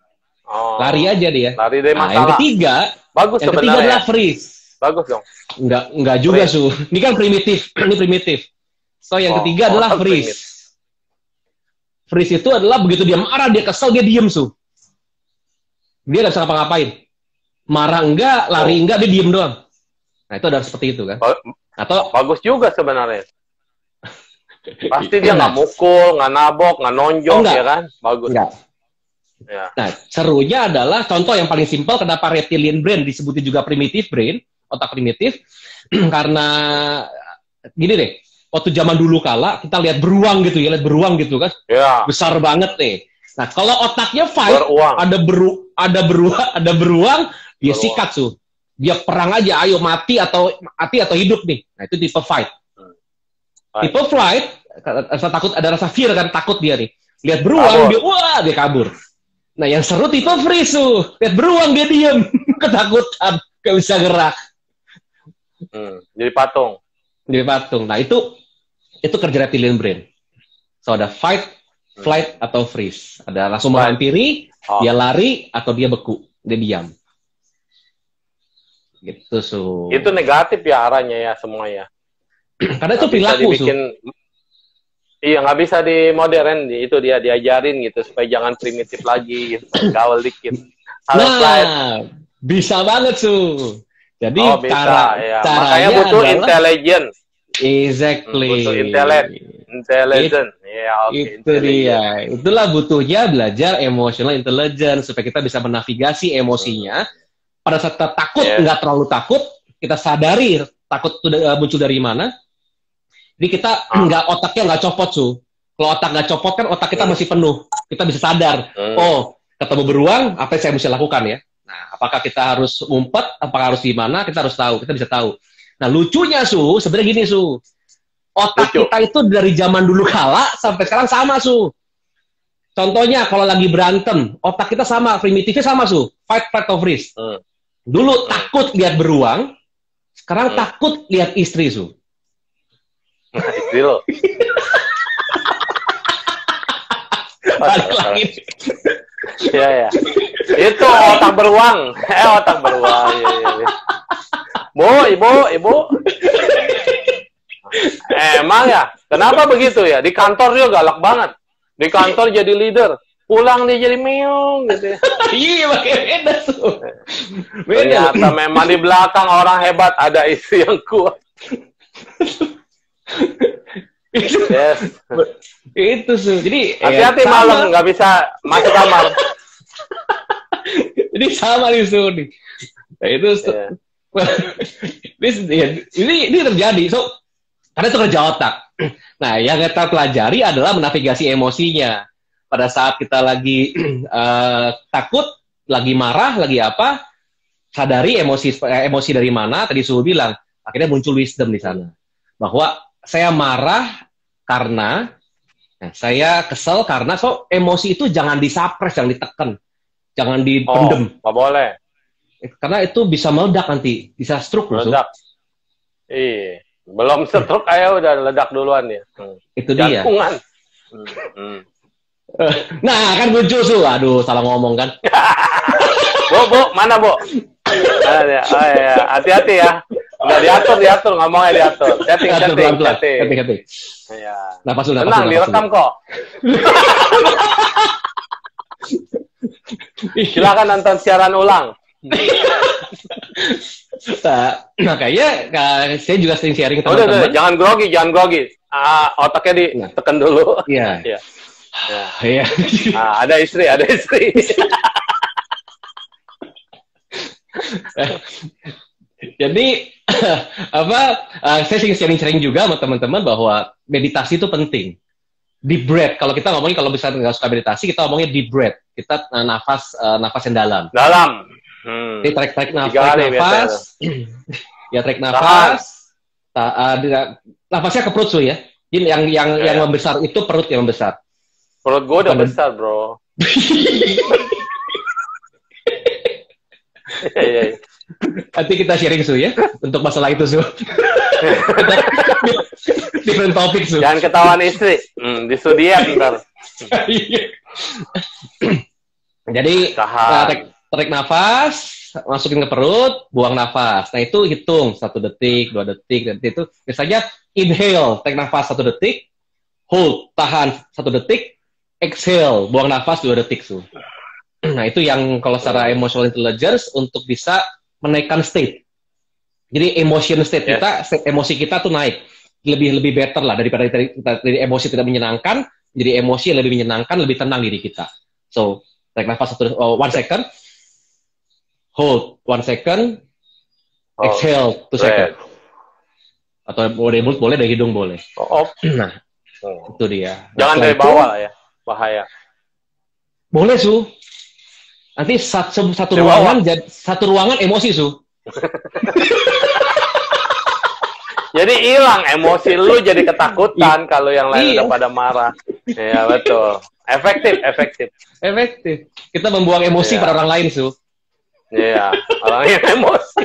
Oh. Lari aja dia. Lari dari masalah. Yang ketiga, bagus yang ketiga adalah freeze. Bagus dong. Enggak juga, Su. Ini kan primitif. Ini primitif. So, yang ketiga adalah freeze. Freeze itu adalah begitu dia marah, dia kesel, dia diem, Su. Dia nggak bisa ngapa-ngapain. Marah enggak, lari enggak, dia diem doang. Nah, itu adalah seperti itu kan. Atau bagus juga sebenarnya. Pasti dia nggak mukul, nggak nabok, nggak nonjok, ya kan? Bagus. Enggak. Ya. Nah, serunya adalah contoh yang paling simpel kenapa reptilian brain disebutnya juga primitive brain, otak primitif, karena gini deh, waktu zaman dulu kala kita lihat beruang gitu ya, kan, besar banget nih. Nah, kalau otaknya fight, ada beruang, dia sikat, Su. Dia perang aja, ayo mati atau hidup nih. Nah, itu tipe fight. Tipe flight, rasa takut, ada rasa fear kan, takut dia nih. Lihat beruang, dia kabur. Nah, yang seru tipe freeze tuh. Lihat beruang, dia diem. Ketakutan, gak bisa gerak. Jadi patung. Nah, itu kerja reptilian brain. So, ada fight, flight, atau freeze. Ada langsung menghampiri, dia lari, atau dia beku. Dia diam. Gitu, so. Itu negatif ya arahnya ya, semuanya. Karena itu perilaku, Iya, nggak bisa di modern, itu dia diajarin gitu, supaya jangan primitif lagi, gitu. Gaul dikit. Bisa banget, Su. Jadi, caranya makanya butuh intelligence. Exactly. Butuh intelligence. Itu dia. Itulah butuhnya belajar emotional intelligence, supaya kita bisa menavigasi emosinya. Pada saat kita takut, nggak terlalu takut, kita sadari takut itu muncul dari mana. Jadi kita otaknya nggak copot, Su. Kalau otak nggak copot kan otak kita masih penuh. Kita bisa sadar, oh ketemu beruang, apa yang saya mesti lakukan ya? Nah, apakah kita harus ngumpet, apakah harus gimana? Kita harus tahu, kita bisa tahu. Nah, lucunya, Su, sebenarnya gini, Su. Otak kita itu dari zaman dulu kala sampai sekarang sama, Su. Contohnya kalau lagi berantem, otak kita sama, primitifnya sama, Su. Fight, flight, or freeze. Dulu takut lihat beruang, sekarang takut lihat istri, Su. Istri lo. Balik lagi. Iya. Itu otak beruang. Otak beruang. Iya. Ibu. Emang ya? Kenapa begitu ya? Di kantor dia galak banget. Di kantor jadi leader. Pulang dia jadi meong gitu. Iya, makanya beda, Su. Ternyata memang di belakang orang hebat ada istri yang kuat. Yes. Itu, Su. Jadi hati-hati malam nggak bisa masuk kamar. Jadi sama nih, Su nih. Nah, itu ini terjadi. So, karena itu kerja otak. Nah, yang kita pelajari adalah menavigasi emosinya. Pada saat kita lagi takut, lagi marah, lagi apa, sadari emosi dari mana. Tadi Su bilang, akhirnya muncul wisdom di sana. Bahwa saya marah karena, saya kesel karena, so emosi itu jangan disapres, jangan ditekan, jangan dipendem. Nggak boleh. Karena itu bisa meledak nanti, bisa stroke. Meledak. Iya, belum stroke aja udah ledak duluan ya. Itu dia. Jantungan. Nah, kan muncul, Su. Aduh, salah ngomong kan. Bu, mana Bu? Mana ya? Hati-hati ya. Udah diatur, ngomongnya diatur. Setting. Iya. Napas dulu. Tenang, direkam kok. Silakan nonton siaran ulang. Makanya saya juga sering sharing teman-teman. Jangan grogi. Otaknya ditekan dulu. Iya. Iya. Ada istri. Jadi saya sering juga sama teman-teman bahwa meditasi itu penting. Deep breath. Kalau kita ngomongin, kalau bisa nggak suka meditasi, kita ngomongnya deep breath. Kita nafas yang dalam. Jadi tarik nafas. Ya, tarik nafas. Nafasnya ke perut, Su, ya. Jadi yang membesar itu perut yang membesar. Perut gue udah besar, bro. Iya. Nanti kita sharing, Su, ya, untuk masalah itu, Su. Different topic, Su. Jangan ketahuan istri. Di studio ntar. Jadi tarik nafas, masukin ke perut, buang nafas. Nah, itu hitung 1 detik, 2 detik, dan itu biasanya inhale, tarik nafas 1 detik, hold, tahan 1 detik, exhale, buang nafas 2 detik, Su. Nah, itu yang kalau secara emotional intelligence untuk bisa menaikkan state. Jadi emotion state kita, state emosi kita tuh naik. Lebih better lah daripada dari emosi tidak menyenangkan, jadi emosi yang lebih menyenangkan, lebih tenang diri kita. So, tarik nafas 1 second, hold 1 second, exhale 2 second. Atau boleh dari hidung boleh. Nah, itu dia. Jangan dari bawah lah ya, bahaya. Boleh, Su. Nanti satu ruangan emosi, Su. Jadi hilang emosi lu, jadi ketakutan kalau yang lain udah pada marah. Iya, betul. Efektif. Kita membuang emosi pada orang lain, Su. Iya, orang yang emosi.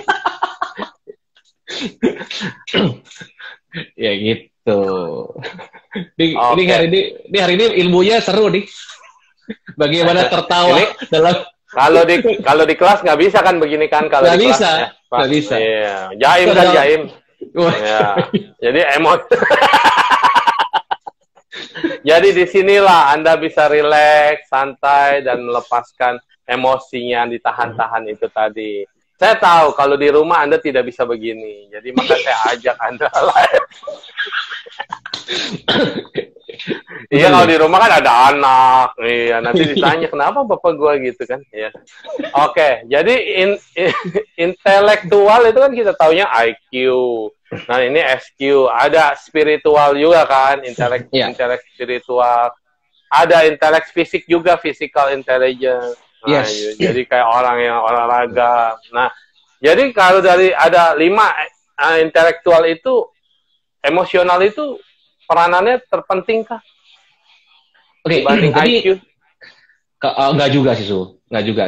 Ya gitu. Ini hari ini ilmunya seru nih. Bagaimana tertawa dalam kalau di kelas nggak bisa kan begini kan, kalau di kelas nggak bisa. Iya, jaim. Ya, jadi emosi. Jadi disinilah Anda bisa rileks, santai, dan melepaskan emosinya yang ditahan-tahan itu tadi. Saya tahu kalau di rumah Anda tidak bisa begini, jadi maka saya ajak Anda live. Iya, kalau di rumah kan ada anak, iya, nanti ditanya kenapa bapak gua gitu kan, ya. Oke, jadi intelektual itu kan kita taunya IQ. Nah, ini SQ, ada spiritual juga kan, intelek spiritual. Ada intelek fisik juga, physical intelligence. Nah, jadi kayak orang yang olahraga. Nah, jadi kalau dari ada 5 intelektual itu, emosional itu peranannya terpenting kah? Oke, jadi enggak juga sih, Su. Enggak juga.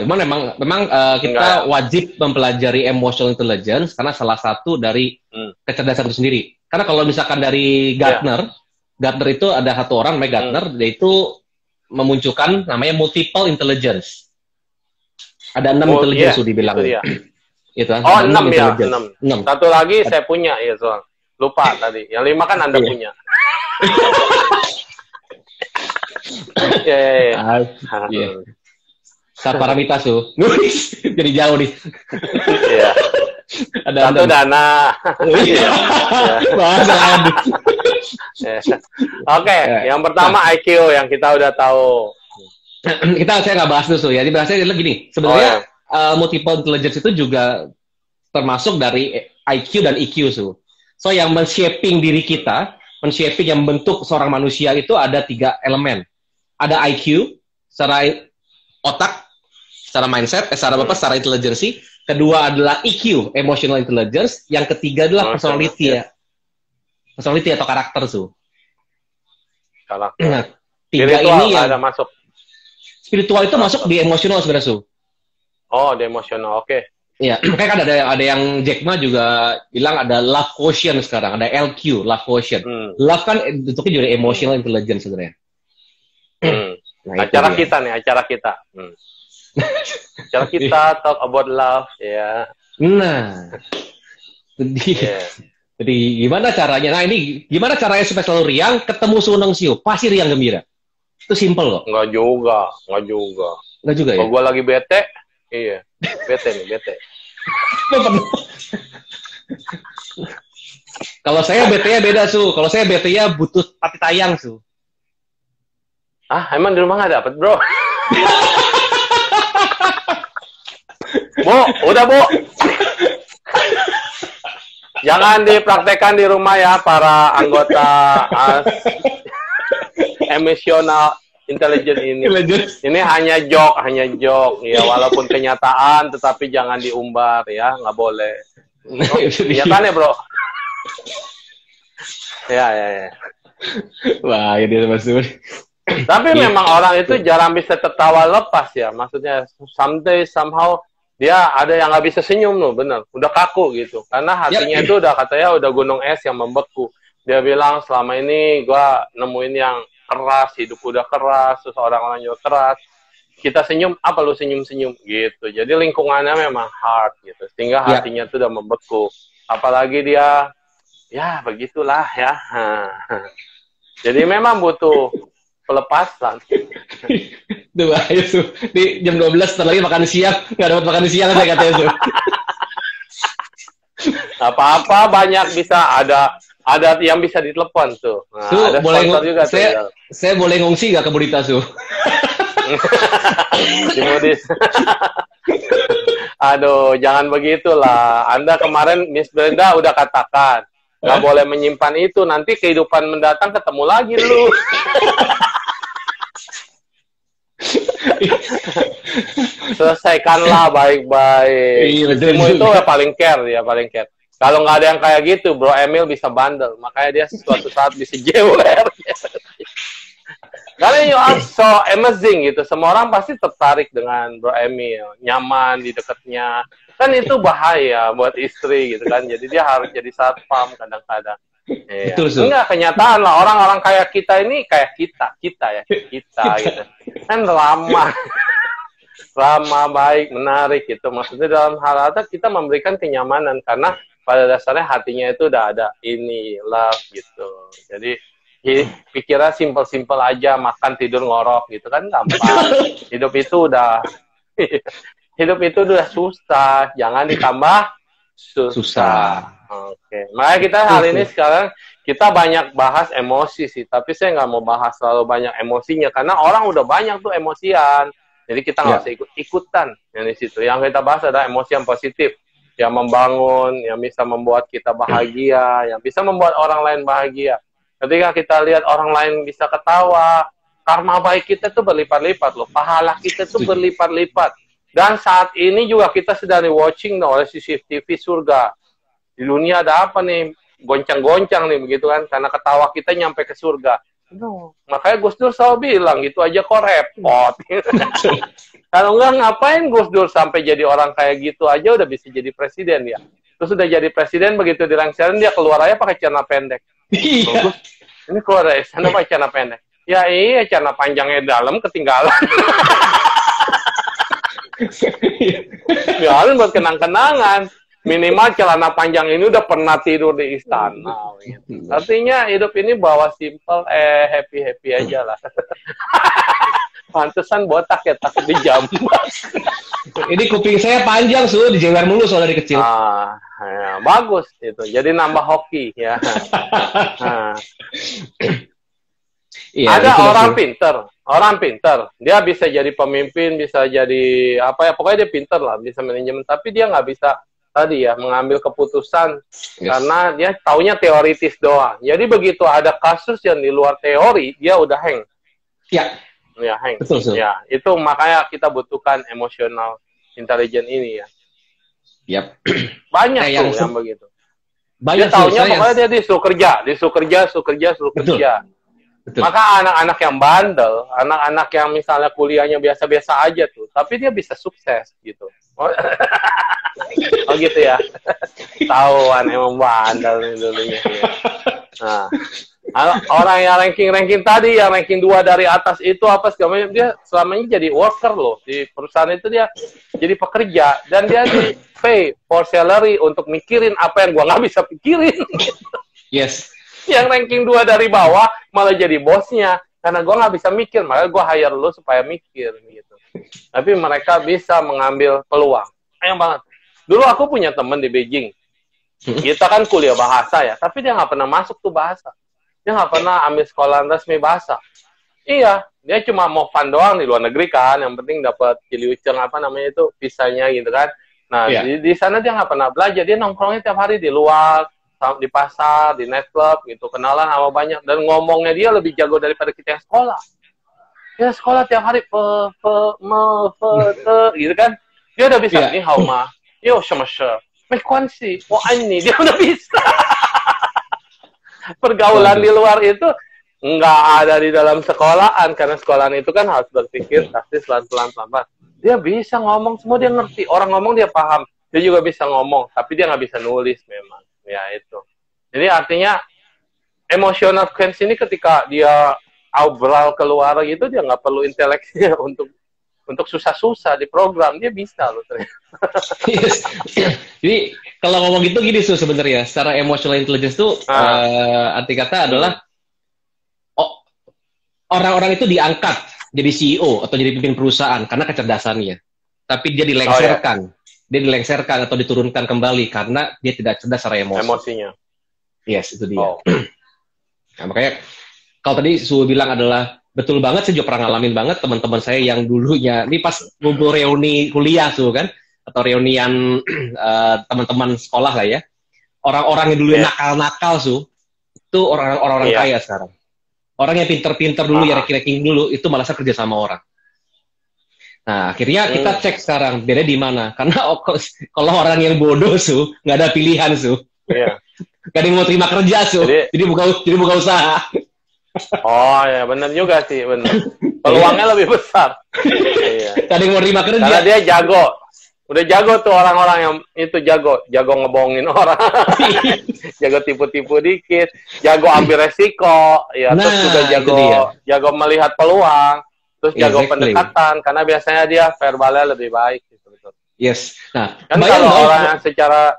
Memang kita wajib mempelajari emotional intelligence karena salah satu dari kecerdasan itu sendiri. Karena kalau misalkan dari Gartner itu ada satu orang namanya Gartner, dia itu memunculkan namanya multiple intelligence. Ada 6 intelligence dibilang. Itu, 6 ya, 6. Satu lagi saya punya ya, soal. Lupa tadi. Yang 5 kan Anda punya. Saparamita, Su. Jadi jauh nih. Iya. Ada satu Dana. Oke, yang pertama IQ yang kita udah tahu. Saya nggak bahas dulu ya. Dibahasnya adalah gini. Sebenarnya multiple intelligence itu juga termasuk dari IQ dan EQ, Su. So yang men-shaping diri kita, men-shaping yang membentuk seorang manusia itu ada 3 elemen. Ada IQ secara otak, secara mindset, secara intelligence. Kedua adalah EQ, emotional intelligence. Yang ketiga adalah personality ya. Personality atau karakter, Su. Karakter. Nah, 3 spiritual ini yang ada masuk. Spiritual itu masuk di emosional sebenarnya, Su. Oh, di emosional. Oke. Iya, kayak kan ada yang Jack Ma juga bilang ada love quotient sekarang, ada LQ, love quotient. Love kan bentuknya juga emotional intelligence sebenarnya. Nah, acara kita. Acara kita talk about love, ya. Nah, jadi gimana caranya? Nah, ini gimana caranya supaya selalu riang? Ketemu Suneng Siu, pasti riang gembira. Itu simple kok. Enggak juga ya. Kalau gue lagi bete, iya, bete. Kalau saya bete-nya beda, Su. Kalau saya bete-nya butuh pati tayang, Su. Ah, emang di rumah nggak dapet, bro? Bu, udah, Bu. Jangan dipraktekkan di rumah ya, para anggota emosional intelligent ini. Ini hanya joke. Ya, walaupun kenyataan, tetapi jangan diumbar ya, nggak boleh. Iya kan ya, bro? Ya. Wah, ini Mas Sur. Tapi memang orang itu jarang bisa tertawa lepas ya. Maksudnya someday somehow dia ada yang nggak bisa senyum loh, bener. Udah kaku gitu. Karena hatinya itu udah katanya udah gunung es yang membeku. Dia bilang selama ini gua nemuin yang keras, hidup udah keras, terus orang-orang juga keras. Kita senyum, apa lu senyum-senyum gitu. Jadi lingkungannya memang hard gitu. Sehingga hatinya tuh udah membeku. Apalagi dia, ya begitulah ya. Jadi memang butuh pelepasan. Tuh, ayo Su. Di jam 12 setelah lagi makan siang, nggak dapat makan siang saya katanya Su. Apa-apa banyak bisa ada yang bisa ditelepon tuh. Nah, Su, ada boleh juga saya boleh ngungsi nggak ke Budita, Su? Dimodis. Aduh, jangan begitulah. Anda kemarin Miss Brenda udah katakan nggak boleh menyimpan itu, nanti kehidupan mendatang ketemu lagi lu. Selesaikanlah baik-baik. Iya, betul Istrimu itu juga. ya paling care, dia paling care. Kalau nggak ada yang kayak gitu, Bro Emil bisa bandel. Makanya dia suatu saat bisa jewer. Karena you are so amazing gitu. Semua orang pasti tertarik dengan Bro Emil. Nyaman di dekatnya. Kan itu bahaya buat istri gitu kan. Jadi dia harus jadi satpam kadang-kadang. Iya. Betul, Su. Enggak, kenyataan lah. Orang-orang kayak kita ini kayak kita gitu. Kan ramah. Ramah, baik, menarik gitu. Maksudnya dalam hal itu kita memberikan kenyamanan. Karena pada dasarnya hatinya itu udah ada ini, love gitu. Jadi pikiran simpel-simpel aja, makan, tidur, ngorok gitu kan gampang. Hidup itu udah susah, jangan ditambah susah. Oke. Makanya kita hari ini sekarang kita banyak bahas emosi sih, tapi saya nggak mau bahas terlalu banyak emosinya karena orang udah banyak tuh emosian. Jadi kita nggak usah ikut-ikutan yang di situ. Yang kita bahas adalah emosi yang positif, yang membangun, yang bisa membuat kita bahagia, yang bisa membuat orang lain bahagia. Ketika kita lihat orang lain bisa ketawa, karma baik kita tuh berlipat-lipat loh. Pahala kita tuh berlipat-lipat. Dan saat ini juga kita sedang di-watching oleh CCTV surga. Di dunia ada apa nih? Goncang-goncang nih begitu kan. Karena ketawa kita nyampe ke surga. Makanya Gus Dur selalu bilang, gitu aja kok repot. Kalau enggak ngapain Gus Dur sampai jadi orang kayak gitu aja udah bisa jadi presiden ya. Terus udah jadi presiden begitu dilengserin dia keluar aja pakai celana pendek. Iya. Ini keluar dari sana pakai celana pendek. Ya iya, celana panjangnya dalam ketinggalan. Biarin buat kenang-kenangan. Minimal celana panjang ini udah pernah tidur di istana. Gitu. Artinya hidup ini bawa simple, happy-happy aja lah. Pantesan botak ya, takut dijambas. Ini kuping saya panjang, Su, dijewer mulu soal dari kecil. Ya, bagus itu. Jadi nambah hoki ya. Iya, ada orang pinter, dia bisa jadi pemimpin, bisa jadi apa ya, pokoknya dia pinter lah, bisa manajemen, tapi dia nggak bisa tadi ya mengambil keputusan karena dia taunya teoritis doang. Jadi begitu ada kasus yang di luar teori, dia udah hang. Ya, hang. Betul, ya, itu makanya kita butuhkan emosional intelijen ini ya. Banyak tuh yang begitu. Dia taunya pokoknya dia disuruh kerja. Betul. Maka anak-anak yang bandel, anak-anak yang misalnya kuliahnya biasa-biasa aja tuh, tapi dia bisa sukses gitu. Oh gitu ya. Tahuan emang bandel nih dulunya. Nah, orang yang ranking tadi, yang ranking 2 dari atas itu apa segala macam, dia selamanya jadi worker loh di perusahaan itu, dia jadi pekerja dan dia di pay for salary untuk mikirin apa yang gua nggak bisa pikirin. Yes. Yang ranking 2 dari bawah malah jadi bosnya karena gua nggak bisa mikir, makanya gua hire lu supaya mikir gitu. Tapi mereka bisa mengambil peluang. Sayang banget. Dulu aku punya teman di Beijing. Kita kan kuliah bahasa ya, tapi dia nggak pernah masuk tuh bahasa. Dia nggak pernah ambil sekolah resmi bahasa. Iya, dia cuma mau fun doang di luar negeri kan. Yang penting dapat kiliuceng apa namanya itu visanya gitu kan. Nah di sana dia nggak pernah belajar. Dia nongkrongnya tiap hari di luar, di pasar, di nightclub gitu. Kenalan sama banyak dan ngomongnya dia lebih jago daripada kita yang sekolah. Dia sekolah tiap hari gitu kan. Dia udah bisa nih hauma. Yo sama frekuensi, ini dia udah bisa. Pergaulan di luar itu nggak ada di dalam sekolahan, karena sekolahan itu kan harus berpikir taktis pelan-pelan. Dia bisa ngomong semua, dia ngerti. Orang ngomong dia paham. Dia juga bisa ngomong, tapi dia nggak bisa nulis memang. Ya itu. Jadi artinya emotional fluency ini ketika dia obral keluar gitu, dia nggak perlu inteleksinya untuk susah-susah di program, dia bisa loh ternyata. Jadi kalau ngomong gitu gini sebenarnya secara emotional intelligence tuh arti kata adalah orang-orang itu diangkat jadi CEO atau jadi pimpin perusahaan karena kecerdasannya, tapi dia dilengsarkan atau diturunkan kembali karena dia tidak cerdas secara emosinya. Yes, itu dia. Nah, makanya kalau tadi Su bilang adalah betul banget, saya juga pernah ngalamin banget teman-teman saya yang dulunya, ini pas ngumpul reuni kuliah Su kan, atau reunian teman-teman sekolah lah ya, orang-orang yang dulu nakal-nakal Su, itu orang-orang kaya sekarang. Orang yang pinter-pinter dulu, ya ranking-ranking dulu, itu malah kerja sama orang. Nah, akhirnya kita cek sekarang beda di mana. Karena kalau orang yang bodoh nggak ada pilihan Iya. Gak ada yang mau terima kerja jadi buka usaha. Oh ya, benar juga sih, benar. Peluangnya lebih besar. Iya. Gak ada yang mau terima kerja. Karena dia jago. Udah jago tuh orang-orang yang itu jago ngebohongin orang. Jago tipu-tipu dikit, jago ambil resiko, ya terus juga jago melihat peluang. Terus jago pendekatan, karena biasanya dia verbalnya lebih baik. Gitu. Yes. Nah, kan kalau orang yang secara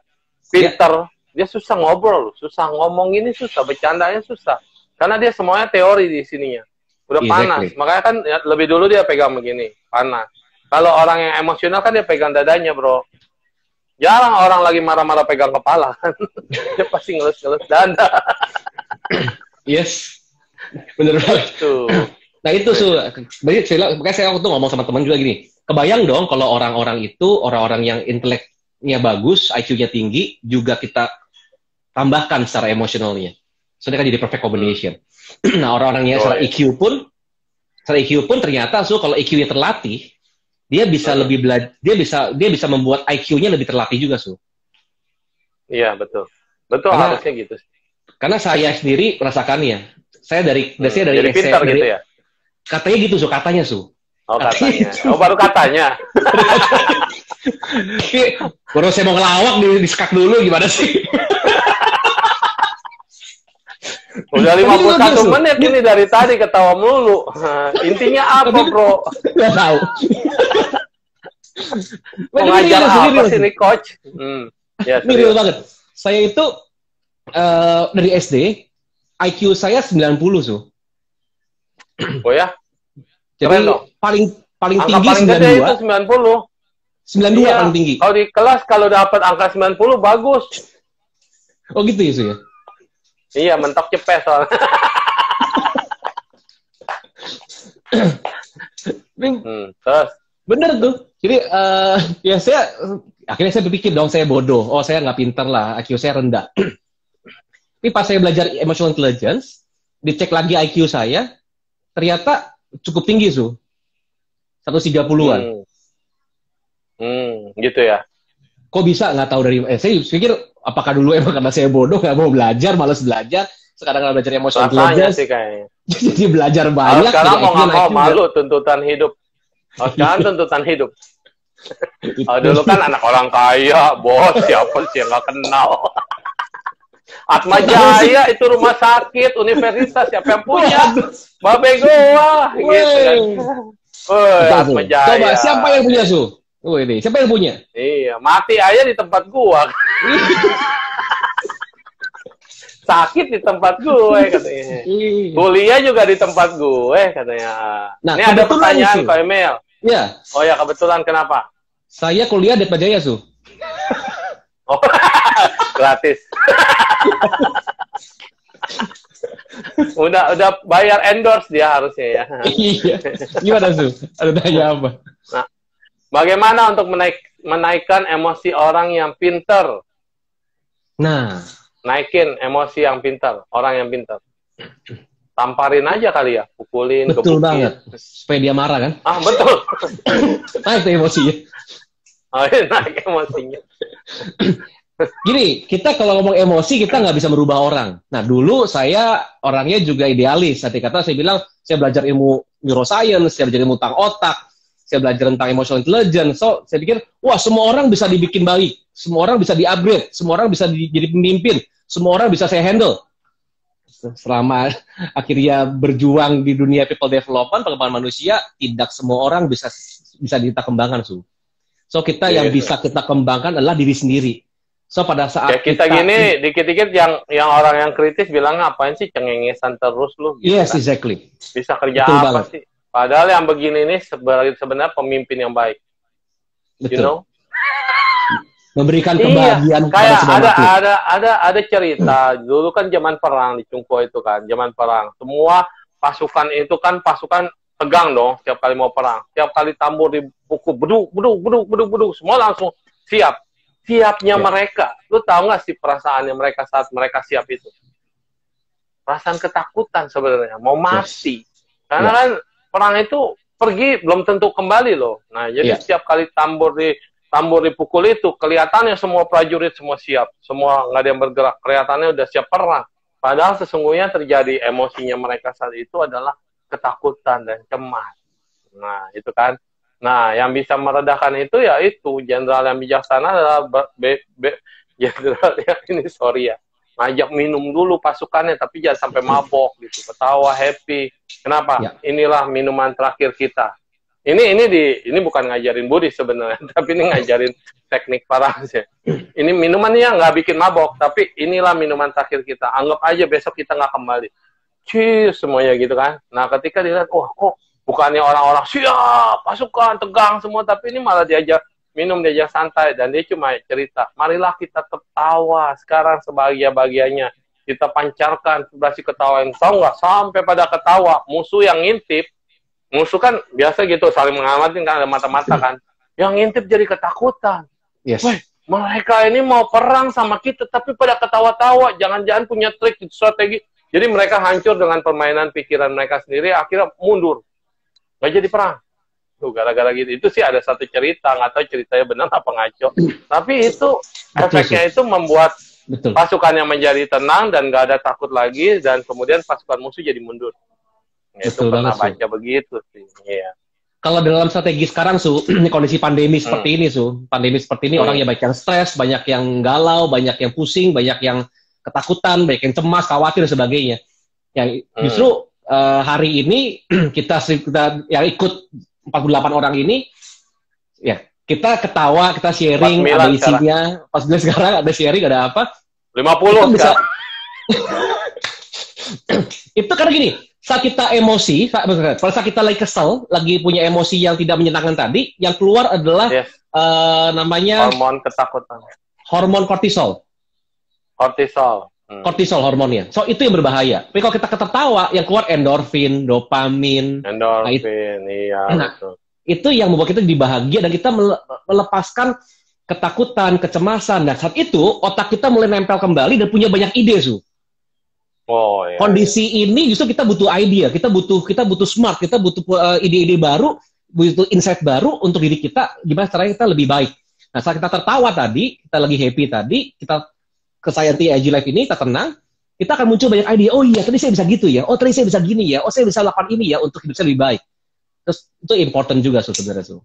pinter, dia susah ngobrol, susah ngomong ini susah, bercandanya susah. Karena dia semuanya teori di sininya. Udah panas. Makanya kan ya, lebih dulu dia pegang begini, panas. Kalau orang yang emosional kan dia pegang dadanya, bro. Jarang orang lagi marah-marah pegang kepala. Dia pasti ngelus-ngelus dada. Yes. Bener banget. Nah itu makanya saya waktu ngomong sama teman juga gini, kebayang dong kalau orang-orang itu, orang-orang yang inteleknya bagus, IQ-nya tinggi, juga kita tambahkan secara emosionalnya. So, dia kan jadi perfect combination. Nah, orang-orang yang secara IQ pun ternyata, kalau IQ-nya terlatih, dia bisa lebih dia bisa membuat IQ-nya lebih terlatih juga, Iya, betul. Betul, harusnya gitu. Karena saya sendiri merasakannya. Saya dari jadi pintar gitu ya? Katanya gitu, katanya, Oh, katanya. Oh, baru katanya. Baru saya mau ngelawak di skak dulu, gimana sih? Udah 51 menit ini dari tadi ketawa mulu. Intinya apa, bro? Nggak tahu. Mengajar apa sih nih, coach? Ya, ini real banget. Saya itu dari SD, IQ saya 90, Oh ya? Jadi paling angka tinggi paling 92. Gede itu 90. 92 iya. Paling tinggi. Kalau di kelas kalau dapat angka 90 bagus. Oh gitu ya, ya? Iya, mentok cepet soalnya. Terus? Bener tuh. Jadi ya akhirnya saya berpikir dong, saya bodoh. Oh, saya nggak pintar lah, IQ saya rendah. Tapi pas saya belajar emotional intelligence, dicek lagi IQ saya, ternyata cukup tinggi, 130-an. Gitu ya. Kok bisa? Nggak tahu dari saya pikir apakah dulu emang karena saya bodoh nggak mau belajar, malas belajar. Sekarang kalau belajar emotional intelligence sih kayaknya. Jadi belajar banyak. Sekarang mau nggak mau malu tuntutan hidup. Sekarang tuntutan hidup. Dulu kan anak orang kaya, bos, siapa sih yang nggak kenal? Atma Jaya itu rumah sakit, universitas, siapa yang punya? Babe gua, gitu kan. Atma Jaya. Coba, siapa yang punya, ini, siapa yang punya? Iya, mati aja di tempat gua. Sakit di tempat gue, katanya. Kuliah juga di tempat gue, katanya. Nah, ini ada pertanyaan Pak Emil. Iya. Oh ya, kebetulan kenapa? Saya kuliah di Atma Jaya, Oh, gratis. udah bayar endorse dia harusnya ya. Iya. Gimana, Ada tanya apa? Nah, bagaimana untuk menaikkan emosi orang yang pinter? Nah, naikin emosi yang pintar, orang yang pintar. Tamparin aja kali ya, pukulin, betul gebukin. Banget, supaya dia marah kan? Ah, betul. Naik emosinya. Oh, naik emosinya. Gini, kita kalau ngomong emosi, kita nggak bisa merubah orang. Nah, dulu saya orangnya juga idealis. Nanti kata saya bilang, saya belajar ilmu neuroscience, saya belajar ilmu tentang otak, saya belajar tentang emotional intelligence. So, saya pikir, wah, semua orang bisa dibikin baik. Semua orang bisa di-upgrade. Semua orang bisa jadi pemimpin. Semua orang bisa saya handle. Selama akhirnya berjuang di dunia people development, pengembangan manusia, tidak semua orang bisa kita kembangkan, So, kita yang bisa kita kembangkan adalah diri sendiri. So, pada saat ya, kita gini, dikit-dikit yang orang yang kritis bilang, ngapain sih cengengesan terus lu? Gitu, yes, kan? Exactly. Bisa kerja betul apa banget. Sih? Padahal yang begini ini sebenarnya pemimpin yang baik. Betul. You know? Memberikan kebahagiaan kepada semua ada cerita dulu kan zaman perang di Cungko itu kan, zaman perang semua pasukan itu kan pasukan tegang dong setiap kali mau perang, setiap kali tambur dipukul beduk semua langsung siapnya mereka. Lu tahu nggak sih perasaannya mereka saat mereka siap itu? Perasaan ketakutan sebenarnya, mau mati. Karena kan perang itu pergi belum tentu kembali loh. Nah, jadi setiap kali tambur dipukul itu, kelihatannya semua prajurit semua siap, semua nggak ada yang bergerak, kelihatannya udah siap perang. Padahal sesungguhnya terjadi emosinya mereka saat itu adalah ketakutan dan cemas. Nah, itu kan. Nah, yang bisa meredakan itu ya itu jenderal yang bijaksana adalah jenderal yang ini ngajak minum dulu pasukannya, tapi jangan sampai mabok gitu, ketawa, happy. Kenapa? Ya. Inilah minuman terakhir kita. Ini bukan ngajarin Buddhis sebenarnya, tapi ini ngajarin teknik parang sih. Ini minumannya nggak bikin mabok, tapi inilah minuman terakhir kita. Anggap aja besok kita nggak kembali. Cheers semuanya gitu kan. Nah ketika dilihat, wah kok bukannya orang-orang siap, pasukan, tegang semua, tapi ini malah diajak minum, diajak santai, dan dia cuma cerita, marilah kita tertawa sekarang sebahagia-bahagianya. Kita pancarkan vibrasi ketawa yang tahu nggak, sampai pada ketawa, musuh yang ngintip, musuh kan biasa gitu, saling mengamati kan, ada mata-mata kan. Yang ngintip jadi ketakutan. Yes. Weh, mereka ini mau perang sama kita, tapi pada ketawa-tawa, jangan-jangan punya trik, strategi. Jadi mereka hancur dengan permainan pikiran mereka sendiri, akhirnya mundur. Nggak jadi perang. Tuh, gara-gara gitu. Itu sih ada satu cerita, nggak tahu ceritanya benar apa ngaco. Tapi itu, efeknya itu membuat pasukannya menjadi tenang, dan nggak ada takut lagi, dan kemudian pasukan musuh jadi mundur. Itu pernah baca begitu sih. Iya. Kalau dalam strategi sekarang, ini kondisi pandemi seperti ini, pandemi seperti ini, orang yang banyak yang stres, banyak yang galau, banyak yang pusing, banyak yang ketakutan, banyak yang cemas, khawatir, dan sebagainya. Yang justru hari ini kita yang ikut 48 orang ini, ya kita ketawa, kita sharing, ada isinya. Pas sekarang ada sharing, ada apa? 50 bisa. Itu karena gini. Saat kita emosi, saat kita lagi kesel, lagi punya emosi yang tidak menyenangkan tadi, yang keluar adalah namanya hormon ketakutan. Hormon kortisol. Kortisol hormonnya. So itu yang berbahaya. Tapi kalau kita tertawa, yang keluar endorfin, dopamin. Itu yang membuat kita dibahagia dan kita melepaskan ketakutan, kecemasan. Nah saat itu otak kita mulai nempel kembali dan punya banyak ide, Oh, iya. Kondisi ini justru kita butuh idea, kita butuh smart, kita butuh ide-ide baru, butuh insight baru untuk diri kita, gimana caranya kita lebih baik. Nah, saat kita tertawa tadi, kita lagi happy tadi, kita ke Science IG Live ini, kita tenang, kita akan muncul banyak ide. Oh iya, tadi saya bisa gitu ya. Oh, tadi saya bisa gini ya. Oh, saya bisa lakukan ini ya untuk hidup saya lebih baik. Terus itu important juga sebenarnya.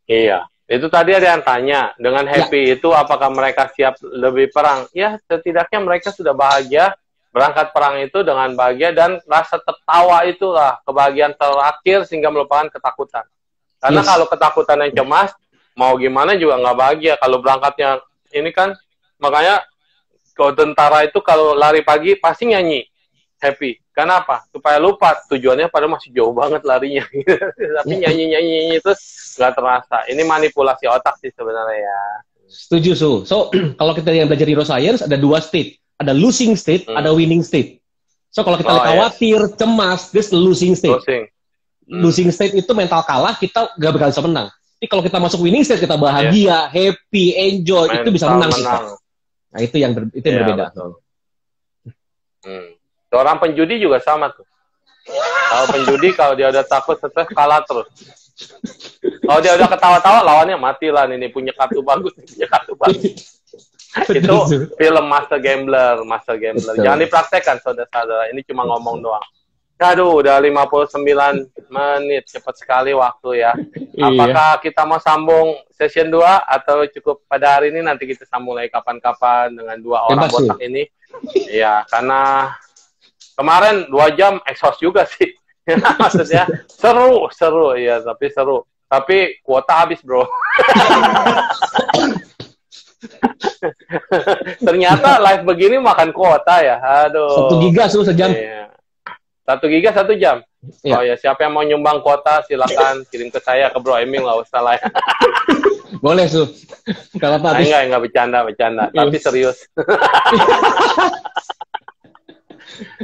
Iya. Itu tadi ada yang tanya, dengan happy itu apakah mereka siap lebih perang? Ya, setidaknya mereka sudah bahagia, berangkat perang itu dengan bahagia, dan rasa tertawa itulah kebahagiaan terakhir sehingga melupakan ketakutan. Karena kalau ketakutan yang cemas, mau gimana juga nggak bahagia. Kalau berangkatnya, ini kan, makanya kalau tentara itu kalau lari pagi pasti nyanyi, happy. Kenapa? Supaya lupa tujuannya pada masih jauh banget larinya. Tapi nyanyi-nyanyi itu nggak terasa. Ini manipulasi otak sih sebenarnya ya. Setuju, So, kalau kita yang belajar neuroscience, ada dua state. Ada losing state, ada winning state. So, kalau kita khawatir, cemas, this losing state. Losing state itu mental kalah, kita nggak bakal bisa menang. Tapi kalau kita masuk winning state, kita bahagia, happy, enjoy, itu bisa menang. Nah, itu yang berbeda. Orang penjudi juga sama tuh. Kalau penjudi, kalau dia udah takut, stres, kalah terus. Kalau dia udah ketawa-tawa, lawannya matilah, ini punya kartu bagus, Itu film Master Gambler. Jangan dipraktekkan, saudara-saudara. Ini cuma ngomong doang. Aduh, udah 59 menit. Cepat sekali waktu ya. Apakah kita mau sambung session 2 atau cukup pada hari ini? Nanti kita sambung lagi kapan-kapan dengan dua orang botak ini. Iya, karena kemarin 2 jam exhaust juga sih. Maksudnya seru. Iya, tapi seru. Tapi kuota habis, bro. Ternyata live begini makan kuota ya. Aduh. 1 giga sejam. Iya. 1 giga 1 jam. Iya. Oh ya, siapa yang mau nyumbang kuota silakan kirim ke saya, ke Bro Emil, nggak usah lah. Boleh, Kalau Pak enggak bercanda, tapi serius.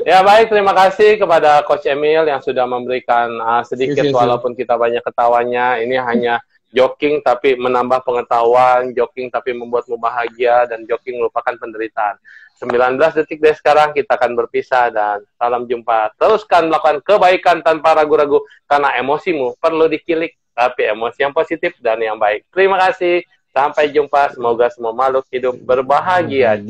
Ya baik, terima kasih kepada Coach Emil yang sudah memberikan sedikit walaupun kita banyak ketawanya. Ini hanya joking tapi menambah pengetahuan, joking tapi membuatmu bahagia, dan joking melupakan penderitaan. 19 detik dari sekarang kita akan berpisah dan salam jumpa. Teruskan melakukan kebaikan tanpa ragu-ragu karena emosimu perlu dikilik, tapi emosi yang positif dan yang baik. Terima kasih. Sampai jumpa. Semoga semua makhluk hidup berbahagia.